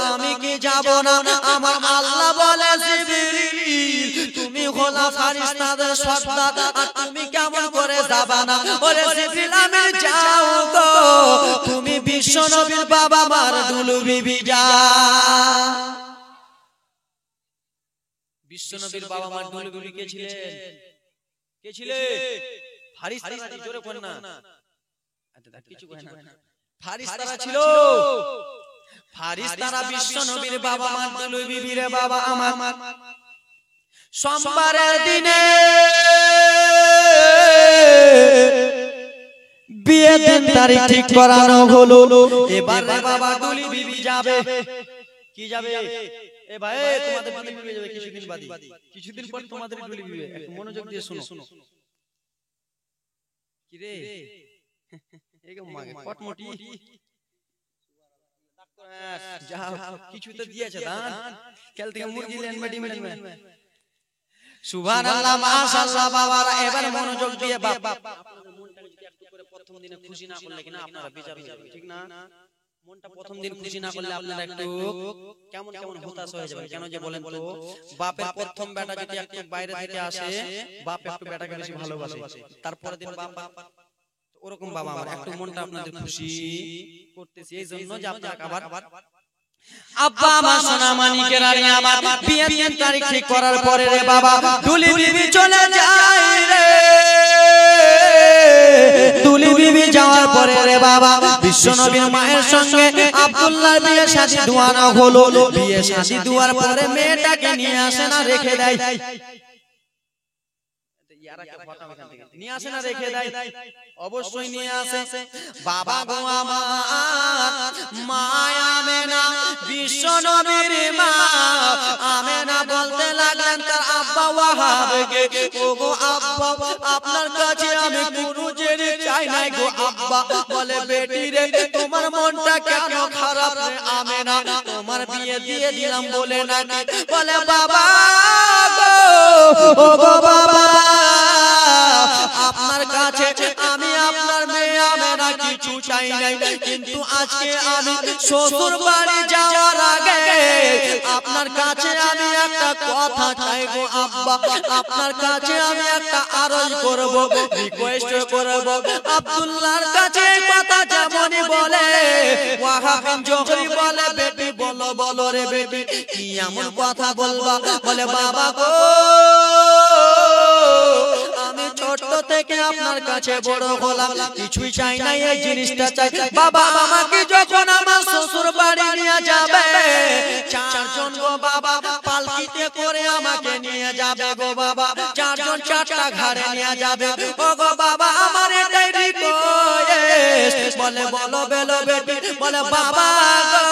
আমি কি যাব না আমার আল্লাহ বলে জিবরিল তুমি হলা ফেরেশতাদের সর্দার আর তুমি কেমন করে যাবা না ওরে জিবরিল আমি যাও গো তুমি বিশ্ব নবীর বাবা মার দুলু বিবি যা বিশ্ব নবীর বাবা মার দুলু বিবি কে ছিলেন কে ছিলেন ফেরেশতারা জোরে কোন না কিছু কয় না ফেরেশতারা ছিল ফেরেশতারা বিশ্ব নবীর বাবা মার দুলু বিবি রে বাবা আমার সোমবারের দিনে বিয়ে দিন তারিখ ঠিক করানো হলো এবার বাবা দুলি বিবি যাবে কি যাবে এ ভাই তোমাদের দুলি বিবি যাবে কিছুদিন বাদে কিছুদিন পর তোমাদের দুলি বিবি একটু মনোযোগ দিয়ে শুনো কি রে এগো মাগে কটমটি যাও কিছু তো দিয়েছে দান কাল থেকে মুরগি লেন মেডি মেডি সুবহানাল্লাহ মাশাআল্লাহ বাবারা এবার মনোযোগ দিয়ে বাপ প্রথম দিনে খুশি না করলে কিনা আপনারা বিচার হবে ঠিক না মনটা প্রথম দিন খুশি না করলে আপনারা একটু কেমন কেমন হতাশ হয়ে যাবেন কেন যে বলেন তো বাপের প্রথম বেটা যদি একটু বাইরে থেকে আসে বাপ একটু বেটাকে বেশি ভালোবাসে তারপরের দিন বাপ ওরকম বাবা আমার একটু মনটা আপনাদের খুশি করতেছি এই জন্য যে আপনারা আবার আব্বা আমার সোনা মানিকের আর আমার বিয়ের তারিখ ঠিক করার পরে রে বাবা দুলি বিবি চলে যায় রে দুলি বিবি যাওয়ার পরে রে বাবা বিশ্ব নবীর মায়ের সঙ্গে আব্দুল্লাহর বিয়ে শাদী দুয়ানো হলো বিয়ে শাদী দুয়ার পরে মেয়েটাকে নিয়ে আসে না রেখে দেয় নিয়ে আসে না রেখে দেয় অবশ্যই নিয়ে আসে বাবা গো আমার মা আমেনা বিশ্ব নবীর মা আমেনা বলতে লাগলেন তার আব্বা ওয়াহাবকে ওগো আব্বা আপনার কাছে আমি কোনো জেনে চাই নাই গো আব্বা বলে বেটি রে তোমার মনটা কেন খারাপ রে আমেনা তোমার বিয়ে দিয়ে দিলাম বলে নাকি বলে বাবা গো ওগো বাবা আপনার কাছে আমি আপনার মেয়ে আমেনা কিছু চাই নাই কিন্তু আজকে আমি শ্বশুর বাড়ি যাওয়ার আগে আপনার কাছে আমি একটা কথা চাই গো আব্বা আপনার কাছে আমি একটা আরজ করব রিকোয়েস্ট করব আব্দুল্লাহর কাছে কথা যেমনই বলে ওয়াহাব বিন জোহরি বলে বেটি বলো বলো রে বেটি কি এমন কথা বলবা বলে বাবা গো আমি ছোট থেকে আপনার কাছে বড় হলাম কিছুই চাই না এই জিনিসটা চাই বাবা আমাকে যখন আমার শ্বশুর বাড়ি নিয়ে যাবে চারজন গো বাবা পালকিতে করে আমাকে নিয়ে যাবে গো বাবা চারজন চারটা ঘাড়ে নিয়ে যাবে ও গো বাবা আমার এটাই রিকোয়েস্ট বলে বলো বেলো বেটি বলে বাবা গো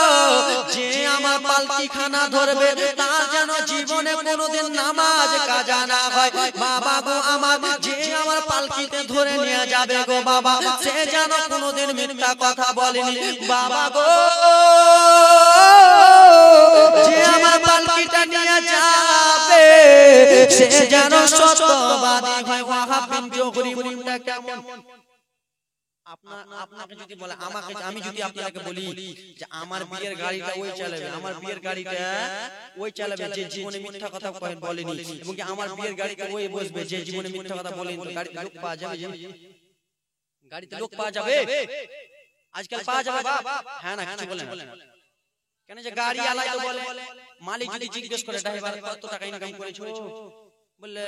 যে আমার পালকি খানা ধরবে তার যেন জীবনে কোনোদিন নামাজ কাজা না হয় বাবা গো আমার যে আমার পালকিতে ধরে নিয়ে যাবে গো বাবা সে যেন কোনোদিন মিথ্যা কথা বলেনি বাবা গো যে আমার পালকিটা নিয়ে যাবে সে যেন সত্যবাদী হয় ওয়াহাব বিন জোহরি মনটা কেমন আপনাকে যদি বলে আমাকে আমি যদি আপনাকে বলি যে আমার বিয়ের গাড়িটা ওই চালাবে আমার বিয়ের গাড়িটা ওই চালাবে যে জীবনে মিথ্যা কথা বলেনি এবং কি আমার বিয়ের গাড়িতে ওই বসবে যে জীবনে মিথ্যা কথা বলেনি তো গাড়িতে লোক পাওয়া যাবে গাড়িতে লোক পাওয়া যাবে আজকাল পাওয়া যাবে হ্যাঁ না কিছু বলেন কেন যে গাড়ি আলাই তো বলে মালিক যদি জিজ্ঞেস করে ড্রাইভার কত টাকা ইনকাম করেছো বললে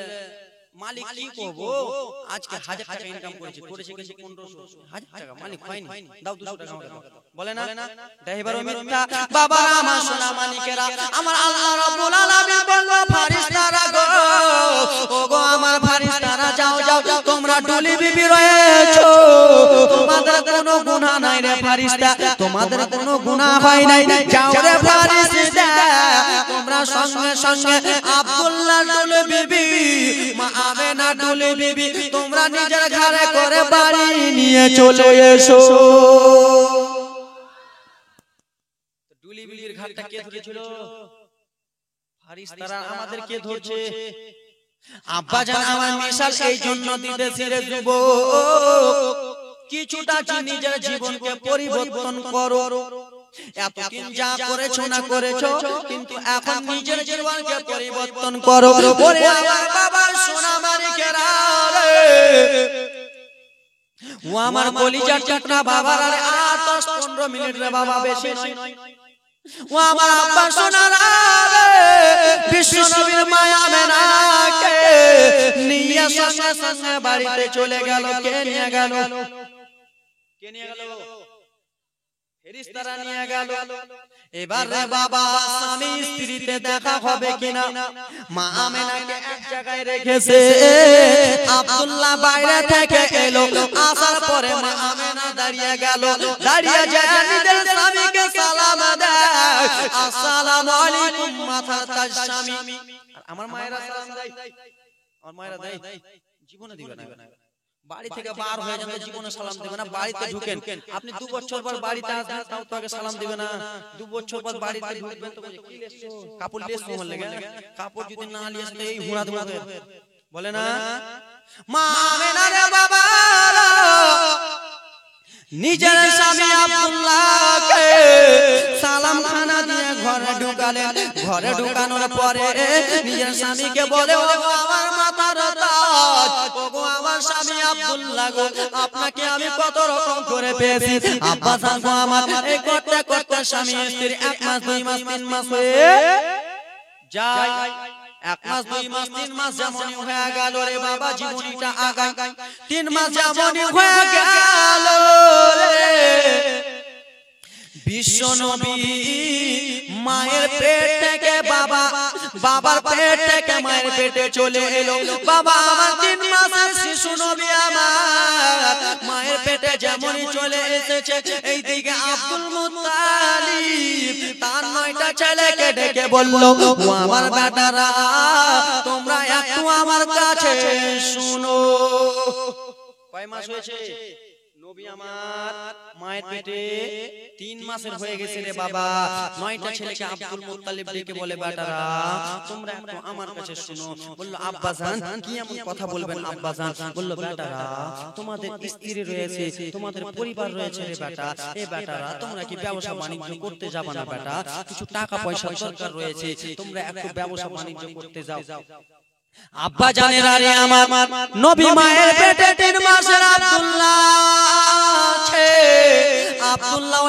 মালিক কি করবো আজকে 1000 টাকা ইনকাম করেছে কিন্তু 1500 টাকা মালিক হয়নি দাও 200 টাকা আমাকে দাও বলে না ড্রাইভারও মিথ্যা বাবা আমার সোনা মানিকেরা আমার আল্লাহ রাব্বুল আলামিন বলল ফেরেশতারা গো ওগো আমার ফেরেশতারা যাও যাও তোমরা ডুলি বিবি রয়েছো তোমাদের কোনো গুনাহ নাই রে ফেরেশতা তোমাদের কোনো গুনাহ হয় নাই যাও রে ফেরেশতা তোমরা সঙ্গে সঙ্গে আব্দুল্লাহ ডুলি বিবি মা আমেনা ডুলি বিবি তোমরা নিজের ঘরে করে বাড়ি নিয়ে চলে এসো ডুলি বিবির ঘরটা কে ধরেছিল ফারিস্তারা আমাদেরকে ধরছে। আব্বাজান আমার মিশাল এই জন্য দিতেছি রে যুবক, কিছুটা নিজের জীবনকে পরিবর্তন করো। এতদিন যা করেছো না করেছো, কিন্তু এখন নিজের জীবনকে পরিবর্তন করো। ওরে আমার বাবা সোনা মানিকেরা রে, ও আমার কলিজার টুকরা বাবা রে, আর 10-15 মিনিট রে বাবা, বেশি নয়। ও আমার আব্বা সোনারা রে, বিশ্ব নবীর মায়া মেনাকে নিয়ে সঙ্গে সঙ্গে বাড়িতে চলে গেল। কে নিয়ে গেল? কে নিয়ে গেল? ফেরেশতারা নিয়ে গেল। এবার রে বাবা স্বামী স্ত্রীতে দেখা হবে কিনা, মা আমেনাকে এক জায়গায় রেখেছে। আব্দুল্লাহ বাইরে থেকে এলো, আসার পরে মা আমেনা দাঁড়িয়ে গেল। দাঁড়িয়ে যায় নিজের স্বামীকে সালাম দেয়, আসসালামু আলাইকুম মাথা তাজ স্বামী। আমার মায়েরা সালাম দেয়, আমার মায়েরা দেয়, জীবনে দিবে না। বাড়ি থেকে বার হয়ে যাবে, জীবনে সালাম দেবে না। বাড়িতে ঢুকেন আপনি, 2 বছর পর বাড়িতে আসবেন, তাও তো আগে সালাম দিবে না। 2 বছর পর বাড়িতে ঢুকবেন তো কি লেছো, কাপড় লেছো মন লাগে, কাপড় যদি না লিয়ে আসলে এই হুড়া দুড়া বলে না। মা আমেনা রে বাবা নিজের স্বামী আব্দুল্লাহকে সালাম খানা দিয়ে ঘরে ঢুকালেন। ঘরে ঢুকানোর পরে নিজের স্বামীকে বলে, ও আমার মাথার তাজ, ও আমার স্বামী আব্দুল্লাহ গো, আপনাকে আমি কত রকম করে পেয়েছি। আব্বা জানবো আমার এই করতে করতে স্বামী স্ত্রী 1 মাস 2 মাস 3 মাস হয়ে যায়। 1 মাস 2 মাস 3 মাস যেমনই হয়ে গেল রে বাবা, জীবনীটা আগায়। 3 মাস যেমনই হয়ে গেল রে, বিশ্ব নবী মায়ের পেট থেকে বাবার পেট থেকে মায়ের পেটে চলে এলো। বাবা আমার 3 মাসের শিশু নবী আমার মায়ের পেটে যেমনই চলে এসেছে, এইদিকে আব্দুল মুত্তালিব তার 9টা ছেলেকে ডেকে বলল, ও আমার বেটারা তোমরা একটু আমার কাছে শুনো। কয় মাস হয়েছে নবী আমার মায়ের পেটে? 3 মাসের হয়ে গেছে রে বাবা। 9টা ছেলেকে আব্দুল মুত্তালিব ডেকে বলে, বেটারা তোমরা একটু আমার কাছে শুনো। বলল, আব্বাজান কি এমন কথা বলবেন? আব্বাজান বলল, বেটারা তোমাদের স্ত্রী রয়েছে, তোমাদের পরিবার রয়েছে রে বেটা। এ বেটারা তোমরা কি ব্যবসা বাণিজ্য করতে যাবে না বেটা? কিছু টাকা পয়সা দরকার রয়েছে, তোমরা একটু ব্যবসা বাণিজ্য করতে যাও। আব্বা জানের আরে আমার নবী মায়ের পেটে 3 মাসের আব্দুল্লাহ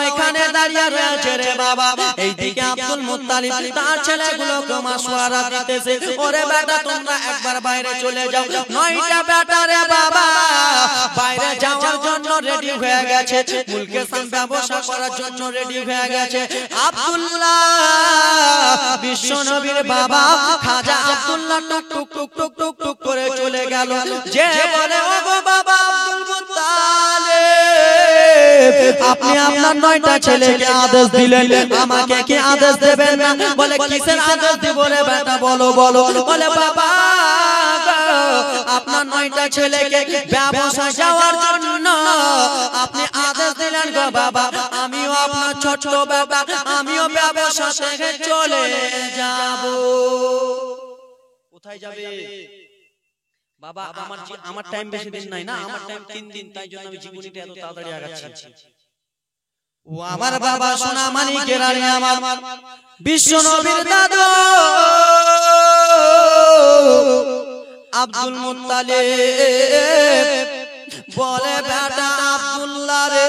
এখানে দাঁড়িয়ে রয়েছে রে বাবা। এইদিকে আব্দুল মুত্তালিব তার ছেলেগুলোকে মাশওয়ারা দিতেছে, ওরে বেটা তোমরা একবার বাইরে চলে যাও। 9টা বেটা রে বাবা বাইরে যাওয়ার জন্য রেডি হয়ে গেছে, মুলকে সাম ব্যবসা করার জন্য রেডি হয়ে গেছে। আব্দুল্লাহ বিশ্ব নবীর বাবা খাজা আব্দুল্লাহ টুক টুক টুক টুক টুক টুক করে চলে গেল। যে বলে, ও গো বাবা আব্দুল মুত্তালিব, আপনি আপনার 9টা ছেলেকে আদেশ দিলেন, আমাকে কি আদেশ দেবেন না? বলে, কিসের আদেশ দিব রে বেটা, বলো বলো। বলে, বাবা আপনার 9টা ছেলেকে ব্যবসা যাওয়ার জন্য আপনি আদেশ দিলেন গো বাবা, আমিও আপনার ছোট বাবা, আমিও ব্যবসা থেকে চলে যাব। কোথায় যাবে বাবা? আমার টাইম বেশি দিন নাই না, আমার টাইম 3 দিন, তাই জন্য আমি জীবনীটা এত তাড়াতাড়ি আগাচ্ছি। ও আমার বাবা সোনা মানিকেরা রে আমার, বিশ্ব নবীর দাদু আব্দুল মুত্তালিব বলে, বেটা আব্দুল্লাহ রে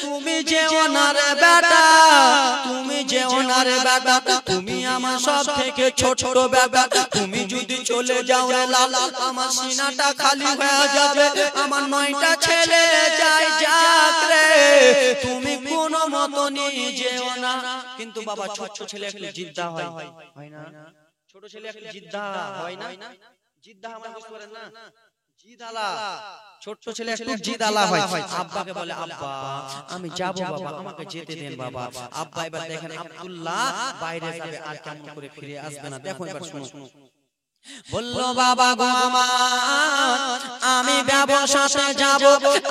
তুমি যেও না রে বেটা, তুমি যেও না রে বেটা, তুমি আমার সব থেকে ছোট বেটা, তুমি যদি চলে যাও রে লাল আমার সিনাটা খালি হয়ে যাবে, আমার 9টা ছেলে যাক রে, তুমি কোনো মতো নিয়ে যেও না। কিন্তু বাবা ছোট ছেলে একটু জিদ্দা হয় না? ছোট ছেলে একটু জিদ্দা হয় না? জিদ্দা আমরা বুঝতে পারেন না, জিদালা, ছোট ছেলে একটু জিদালা হয়। আব্বাকে বলে, আব্বা আমি যাব বাবা, আমাকে যেতে দেন বাবা। আব্বা এবার দেখেন আব্দুল্লাহ বাইরে যাবে, আর কেমন করে ফিরে আসবে না, দেখো এবার শুনো। বলল, বাবা গো আমার আমি ব্যবসাতে যাব।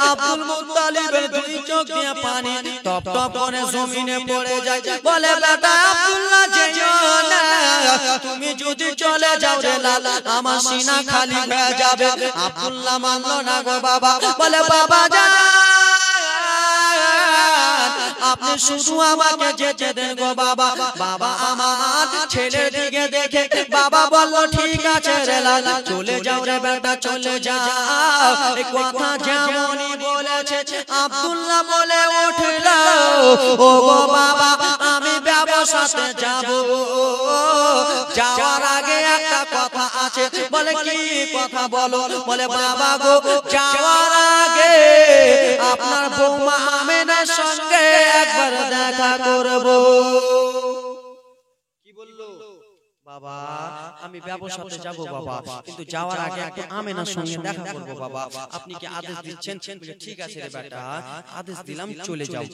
আব্দুল মুত্তালিবের 2 চোখ দিয়ে পানি টপ টপ করে জমিনে পড়ে যায়। বলে, বেটা আব্দুল্লাহ যেও না, তুমি যদি চলে যাও রে লাল আমার সিনা খালি হয়ে যাবে। আব্দুল্লাহ মানলো না গো বাবা, বলে বাবা যান আপনি শুধু আমাকে যেতে দেন গো বাবা। বাবা আমার ছেলের দিকে দেখে বাবা বললো ঠিক আছে রে লাল চলে যাও রে বেটা চলে যাও। এই কথা যেমনই বলেছে আব্দুল্লাহ বলে উঠল ও গো বাবা আমি ব্যবসাতে যাব, যাওয়ার আগে একটা কথা আছে। বলে কি কথা বলো? বলে বাবা গো যাওয়ার আগে আপনার বৌমা আমেনার সঙ্গে একবার দেখা করব। কি বললো? বাবা আমি ব্যবসাতে যাব বাবা, কিন্তু যাওয়ার আগে একটু আমেনার সঙ্গে দেখা করব বাবা, আপনি কি আদেশ দিচ্ছেন? ঠিক আছে রে বেটা আদেশ দিলাম চলে যাও।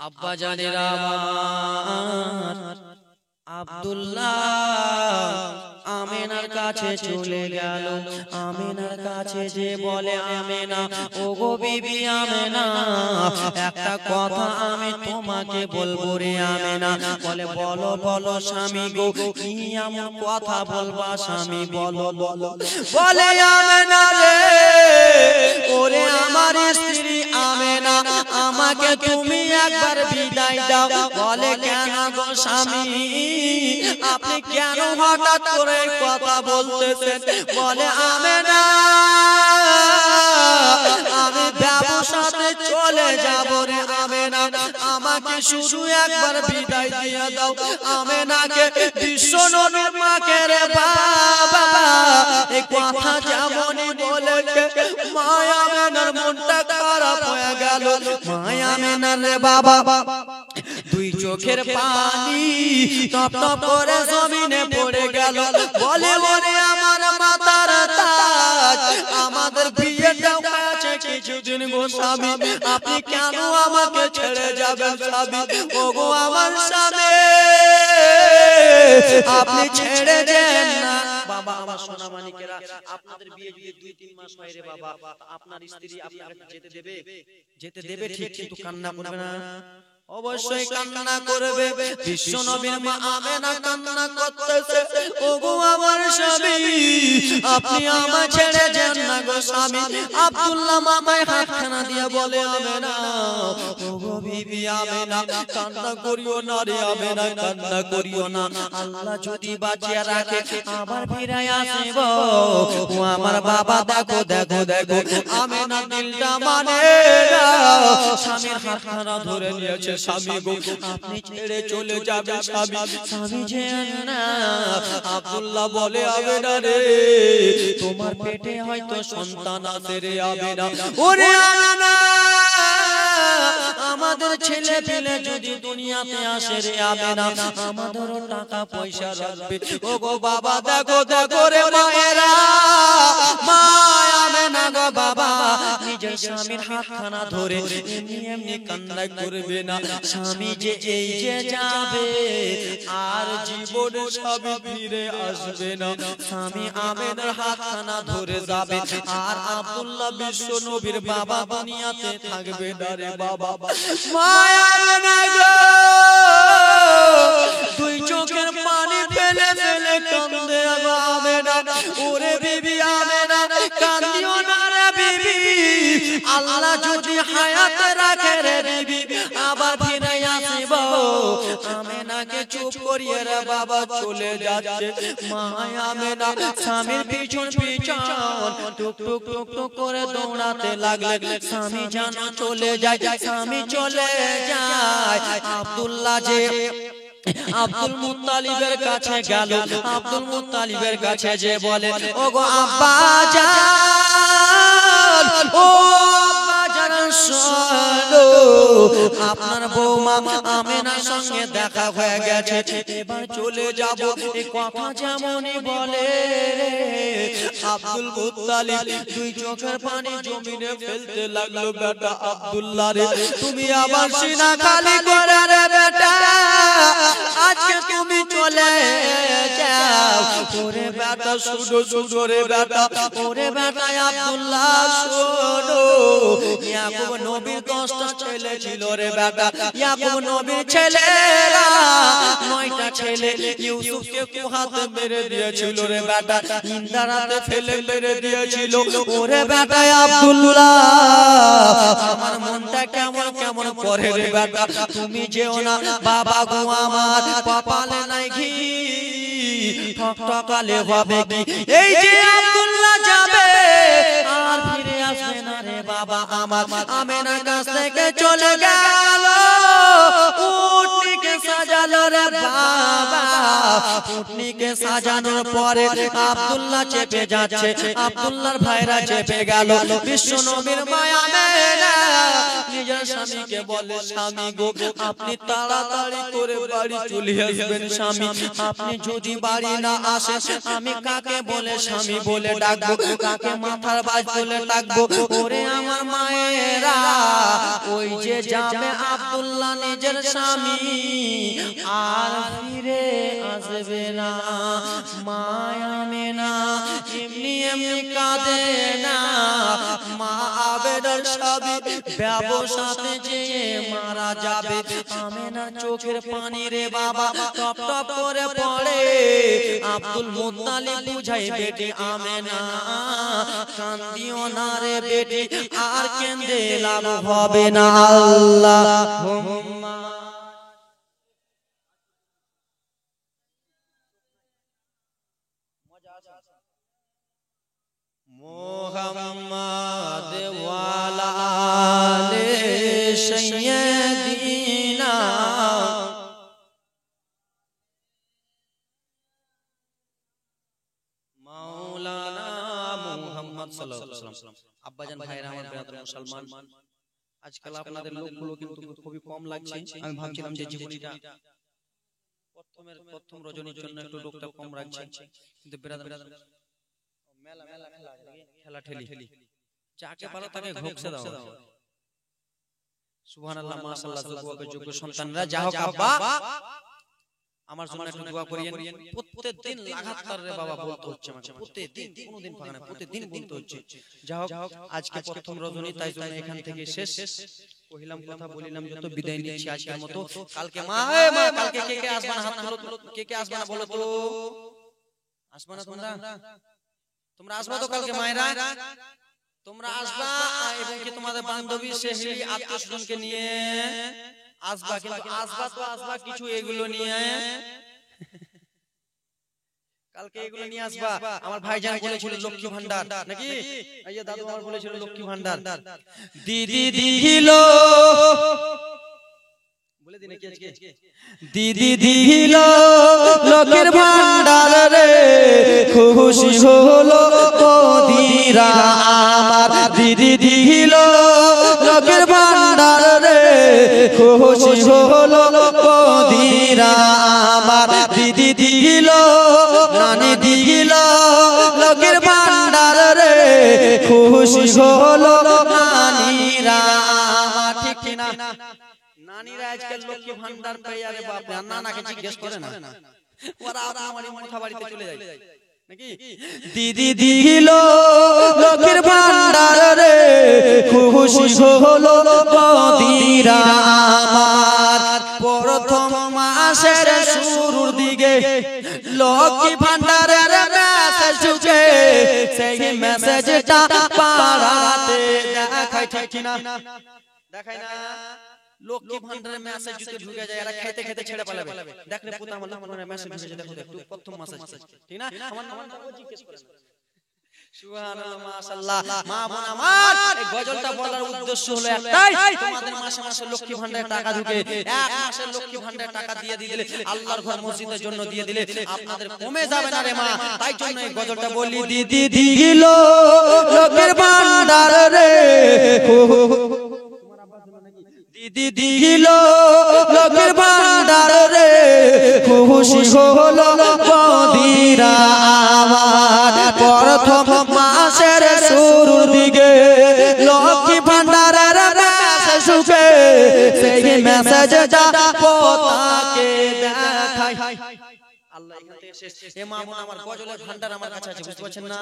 আব্বা জানেরা আমার আব্দুল্লাহ আমেনার কাছে চলে গেল। আমেনার কাছে যে বলে আমেনা ও গো বিবি আমেনা একটা কথা আমি তোমাকে বলবো রে আমেনা। বলে বলো বলো স্বামী গো কি এমন কথা বলবা স্বামী বলো বলো। বলে আমেনা রে ওরে আমার স্ত্রী আমেনা আমাকে তুমি একবার বিদায় দাও। বলে কেন গো স্বামী আপনি কেন হঠাৎ করে কথা বলতেছেন? বলে আমেনা আমি ব্যবসাতে চলে যাব রে আমেনা আমাকে শুধু একবার বিদায় দিয়ে দাও। আমেনাকে বিশ্ব নবীর মাকে রে বাবা এই কথা যেমনই বলেছে মা আমেনার মনটা খারাপ হয়ে গেল। মা আমেনার রে বাবা দুই চোখের পানি টপ টপ করে জমিনে পড়ে গেল। বলে ওরে আমার মাথার তাজ আমাদের বিয়েটা হয়েছে কিছুদিন গো স্বামী আপনি কেন আমাকে ছেড়ে যাবেন স্বামী? ও গো আমার স্বামী আপনি ছেড়ে দেন না। বাবা আমার সোনা মানিকেরা আপনাদের বিয়ে যদি 2-3 মাস হয় রে বাবা আপনার স্ত্রী আপনাকে যেতে দেবে? যেতে দেবে ঠিক, কিন্তু কান্না করবে না? অবশ্যই কান্না করবে। বিশ্ব নবীর মা আমেনা কান্না করতেছে ও গো আমার স্বামী আপনি আমায় ছেড়ে যান না গো স্বামী। আব্দুল্লাহ মাথায় হাতখানা দিয়ে বলে আমেনা ও গো বিবি আমেনা কান্না করিও না রে আমেনা কান্না করিও না। আল্লাহ যদি বাঁচিয়ে রাখে আবার ফিরে আসিব। ও আমার বাবা দেখো দেখো দেখো আমেনা দিলটা মানে না স্বামীর হাতখানা ধরে নিয়েছে। স্বামী গো আপনি ছেড়ে চলে যাবেন স্বামী, স্বামী যেন না। আব্দুল্লাহ বলে আমেনা রে তোমার পেটে হয়তো সন্তান আছে রে আমেনা। ওরে আমেনা আমাদের ছেলে পেলে যদি দুনিয়াতে আসে রে আমেনা আমাদেরও টাকা পয়সা রাখবে। ও গো বাবা দেখো দেখো রে মায়েরা মা আমেনা গো বাবা নিজের স্বামীর হাতখানা ধরে এমনি এমনি কান্না করবে না। স্বামী যে এই যে যাবে আর জীবনে স্বামী ফিরে আসবে না। স্বামী আমেনার হাতখানা ধরে যাবে আর আব্দুল্লাহ বিশ্ব নবীর বাবা দুনিয়াতে থাকবে না রে বাবা। মায়া আমেনা গো দুই চোখের পানি ফেলে ফেলে কান্দে আমেনা। ওরে বিবি আমেনা কান্দিও না রে বিবি, আল্লাহ যদি হায়াত রাখে রে বিবি আবার ফিরে আসিব। আমেনাকে চুপ করিয়ে রে বাবা চলে যাচ্ছে। মা আমেনা স্বামীর পিছন পিছন টুক টুক টুক টুক করে দৌড়াতে লাগলে। স্বামী যেন চলে যায়, স্বামী চলে যায়। আব্দুল্লাহ যে আব্দুল মুত্তালিবের কাছে গেল। আব্দুল মুত্তালিবের কাছে যে বলে ও গো আব্বা জান ও আব্বা জান শোনো আপনার বৌমা আমেনার সঙ্গে দেখা হয়ে গেছে, এবার চলে যাব। এই কথা যেমনই বলে আব্দুল মুত্তালিব দুই চোখের পানি জমিনে ফেলতে লাগলো। বেটা আব্দুল্লাহ রে তুমি আবার সিনা খালি করে রে বেটা আজকে তুমি চলে যাও। ওরে বেটা শুনো শুনো রে বেটা, ওরে বেটা আব্দুল্লাহ শোনো, ইয়াকুব নবীর 10টা ছেলে ছিল রে বেটা, ইয়াকুব নবীর ছেলেরা 9টা ছেলে ইউসুফকে কুহাতে মেরে দিয়েছিল রে বেটা, ইন্দারাতে ফেলে মেরে দিয়েছিল। ওরে বেটা আব্দুল্লাহ আমার মনটা কেমন কেমন করে রে বেটা, তুমি যেও না বাবা গো আমার কপালে নাই ঘি ঠকঠকালে হবে কি, এই যে আব্দুল্লাহ যাবে আর ফিরে আসবে না রে বাবা আমার, আমেনার কাছ থেকে চলে গেল, উটনিকে সাজালো রে বাবা, উটনিকে সাজানোর পরে আব্দুল্লাহ চেপে যাচ্ছে, আব্দুল্লাহর ভাইরা চেপে গেল, বিশ্ব নবীর মায়া আমেনা নিজের স্বামীকে বলে, স্বামী গো আপনি তাড়াতাড়ি করে বাড়ি চলে আসবেন স্বামী, আপনি যদি বাড়ি না আসেন আমি কাকে বলে স্বামী বলে ডাকবো, কাকে মাথার বাজ বলে ডাকবো। ওরে আমার মায়েরা, ওই যে যাবে আব্দুল্লাহ নিজের স্বামী আর ফিরে আসবে না, মায়া আমেনা এমনি এমনি কাঁদে না, মা আবেদার স্বামী ব্যবসাতে যে মারা যাবে, আমেনার চোখের পানি রে বাবা টপ টপ করে পড়ে, আব্দুল মুত্তালিব বুঝাই বেটি আমেনা কান্দিও না রে বেটি, আর কেঁদে লাভ হবে না। আল্লাহুম্মা মুহাম্মাদ ওয়ালা আলে সাইয়্যিদিনা মাওলানা মুহাম্মদ সাল্লাল্লাহু আলাইহি ওয়াসাল্লাম। আব্বাজান ভাইরা আমার ব্রাদার মুসলমান, আজকাল আপনাদের লোকগুলো কিন্তু খুবই কম লাগছে, আমি ভাবছিলাম যে জীবনীটা প্রথম রজনীর জন্য একটু লোকটা কম রাখছে, কিন্তু ব্রাদার মেলা মেলা খেলা ঠেলি যাকে পারো তাকে ঘুষে দাও। সুবহানাল্লাহ মাশাআল্লাহ, যোগ্য সন্তানরা যা হোক আব্বা আমার জন্য একটু দোয়া করিয়েন, প্রত্যেকদিন লাগাতার রে বাবা বলতে হচ্ছে আমাকে, প্রত্যেকদিন কোনোদিন ফাঁকা না, প্রত্যেকদিন বলতে হচ্ছে। যা হোক আজকে প্রথম রজনী, তাই জন্য এখান থেকে শেষ কহিলাম কথা বলিলাম, যত বিদায় নিচ্ছি আজকের মতো। কালকে মা কালকে কে কে আসবে না হাত তোলো, কে কে আসবে না বলো তো, আসবে না তোমরা আসবা তো কালকে মায়েরা, তোমরা আসবা এবং কি তোমাদের বান্ধবী সেহরি আত্মীয়স্বজনকে নিয়ে আসবা, কিন্তু আসবা তো আসবা কিছু এগুলো নিয়ে, কালকে এগুলো নিয়ে আসবা। আমার ভাইজান বলেছিল লক্ষ্মী ভান্ডার নাকি, এই যে দাদু আমার বলেছিল লক্ষ্মী ভান্ডার, দিদি দিল বলে দিন কি আজকে, দিদি দিল লক্ষ্মীর ভান্ডার রে, খুশি হলো কদিরা আমার, দিদি দিল লক্ষ্মীর ভান্ডার রে, খুশি হলো কদিরা আমার, দিদি দিল নানি দিল লক্ষ্মীর ভান্ডার রে, খুশি হলো নানিরা আমার, ঠিক কিনা? নানিরা আজকাল লক্ষ্মী ভান্ডার পেয়ে আরে বাপ রে, নানাকে জিজ্ঞেস করে না, ওরা আমার মাথা বাড়িতে চলে যায় নাকি। দিদি দিল লক্ষ্মীর ভান্ডার রে, খুশি হলো কদিরা আমার, প্রথম মাসের শুরুর দিকে লক্ষ্মী ভান্ডারের মেসেজ ঢুকে, সেই মেসেজটা পাড়াতে দেখায়, ঠিক কিনা? দেখায় না, লক্ষ্মী ভান্ডারের মেসেজ যদি ঢুকে যায় এরা খাইতে খাইতে ছেড়ে পালাবে, দেখলে পুতা আমার লক্ষ্মী ভান্ডারের মেসেজ ঢুকেছে, দেখো একটু প্রথম মেসেজ, ঠিক না? আমার নামটাও জিজ্ঞেস করে না। সুবহানাল্লাহ মাশাআল্লাহ। মা বোন আমার, এই গজলটা বলার উদ্দেশ্য হলো একটাই, তোমাদের মাসে মাসে লক্ষ্মী ভান্ডারের টাকা ঢুকে, এক মাসে লক্ষ্মী ভান্ডারের টাকা দিয়ে দিলে, আল্লাহর ঘর মসজিদের জন্য দিয়ে দিলে আপনাদের কমে যাবে না রে মা, তাই জন্য এই গজলটা বলি, দিদি দিল লক্ষ্মীর ভান্ডার রে, দিদি দিল লক্ষ্মীর ভান্ডার রে, খুশি হলো কদিরা আমার, প্রথম মাসের শুরুর দিকে লক্ষ্মী ভান্ডারের মেসেজ ঢুকে, সেই মেসেজটা পোতাকে দেখায়, আল্লাহ এখান থেকে শেষ। এ মা বোন আমার গজলের ভান্ডার আমার কাছে আছে, বুঝতে পারছেন না?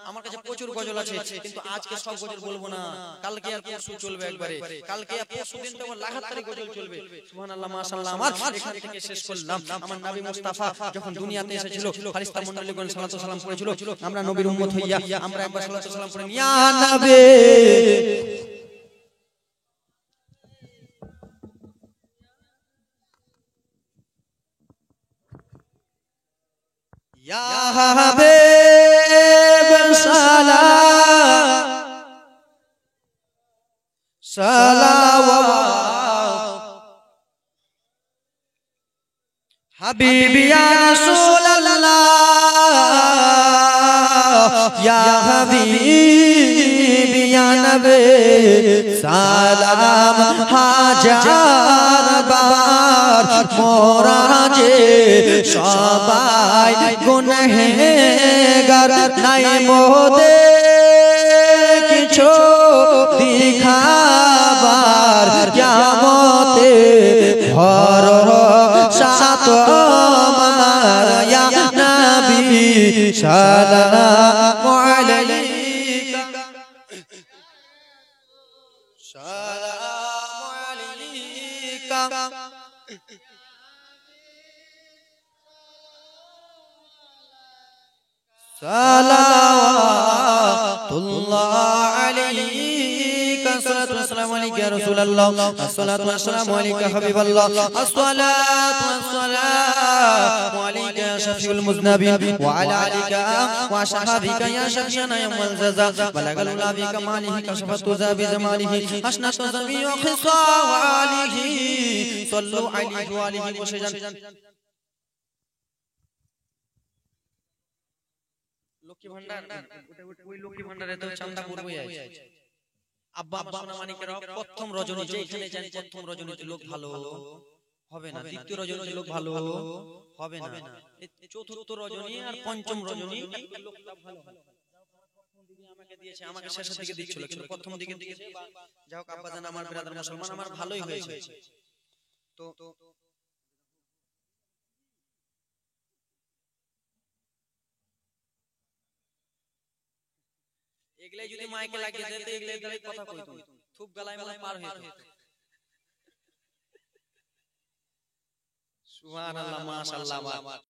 আমার কাছে প্রচুর গজল আছে, কিন্তু আজকে সব গজল বলবো না, কালকে আর পরশু চলবে একবারে, কালকে আর পরশু দিন তো আমার লাগাতার গজল চলবে। সুবহানাল্লাহ, মাশাআল্লাহ। আমার এখান থেকে শেষ করলাম। আমার নবী মুস্তাফা যখন দুনিয়াতে এসেছিল, ফারিস্তা মণ্ডলীগণ সালাতু সালাম করেছিল, আমরা নবীর উম্মত হইয়া আমরা একবার সালাতু সালাম করে ইয়া নবী ইয়া হাবিব সালাম সালাওয়াত হাবিবি ইয়া রাসূলুল্লাহ ইয়া হাবিবি ইয়া নবী সালাম হাজার বার মোরা যে সবাই গুনহগার নাই মোদের কিছু দিখাবার কিয়ামতে ভরসা তোমার ইয়া নবী সালামু আলাইকা সালামু আলাইকা সালাওয়াতুল্লাহ আলাইকা সালাতু ওয়াসসালামু আলাইকা ইয়া রাসূলুল্লাহ আসসালাতু ওয়াসসালামু আলাইকা হাবিবাল্লাহ আসসালাতু ওয়াসসালামু আলাইকা ইয়া শাফিউল মুযনাবিন ওয়া আলা আলিকা ওয়া সাহাবিকা ইয়া শাফিয়ানা ইয়াউমাল জাযা বালাগাল উলা বি কামালিহি কাশফাতু যাবি জামালিহি আসনাতু যাবি ওয়া খিসাওয়ালিহি সাল্লু আলাইহি ওয়া আলিহি ওয়া সাল্লাম। লক্ষ্মী ভান্ডার, ওই লক্ষ্মী ভান্ডারে তো চাঁদা করবই আছে। আব্বা আব্বা সোনা মানিকের প্রথম রজনী, যেখানে জানি প্রথম রজনীতে লোক ভালো হবে না, দ্বিতীয় রজনীতে লোক ভালো হবে না, চতুর্থ রজনী আর পঞ্চম রজনী লোকটা ভালো হবে। আমাকে দিয়েছে, আমাকে শেষের দিকে দিচ্ছিল, কিন্তু প্রথম দিকে দিয়েছে। যাই হোক, আব্বা জান আমার ব্রাদার মুসলমান, আমার ভালোই হয়েছে। তো এগুলাই যদি মাইকে লাগিয়ে দিতে, এগুলাই দ্বারাই কথা কইতো, খুব গলায় মালায় পার হয়ে যেত। সুবহানাল্লাহ, মাশাআল্লাহ।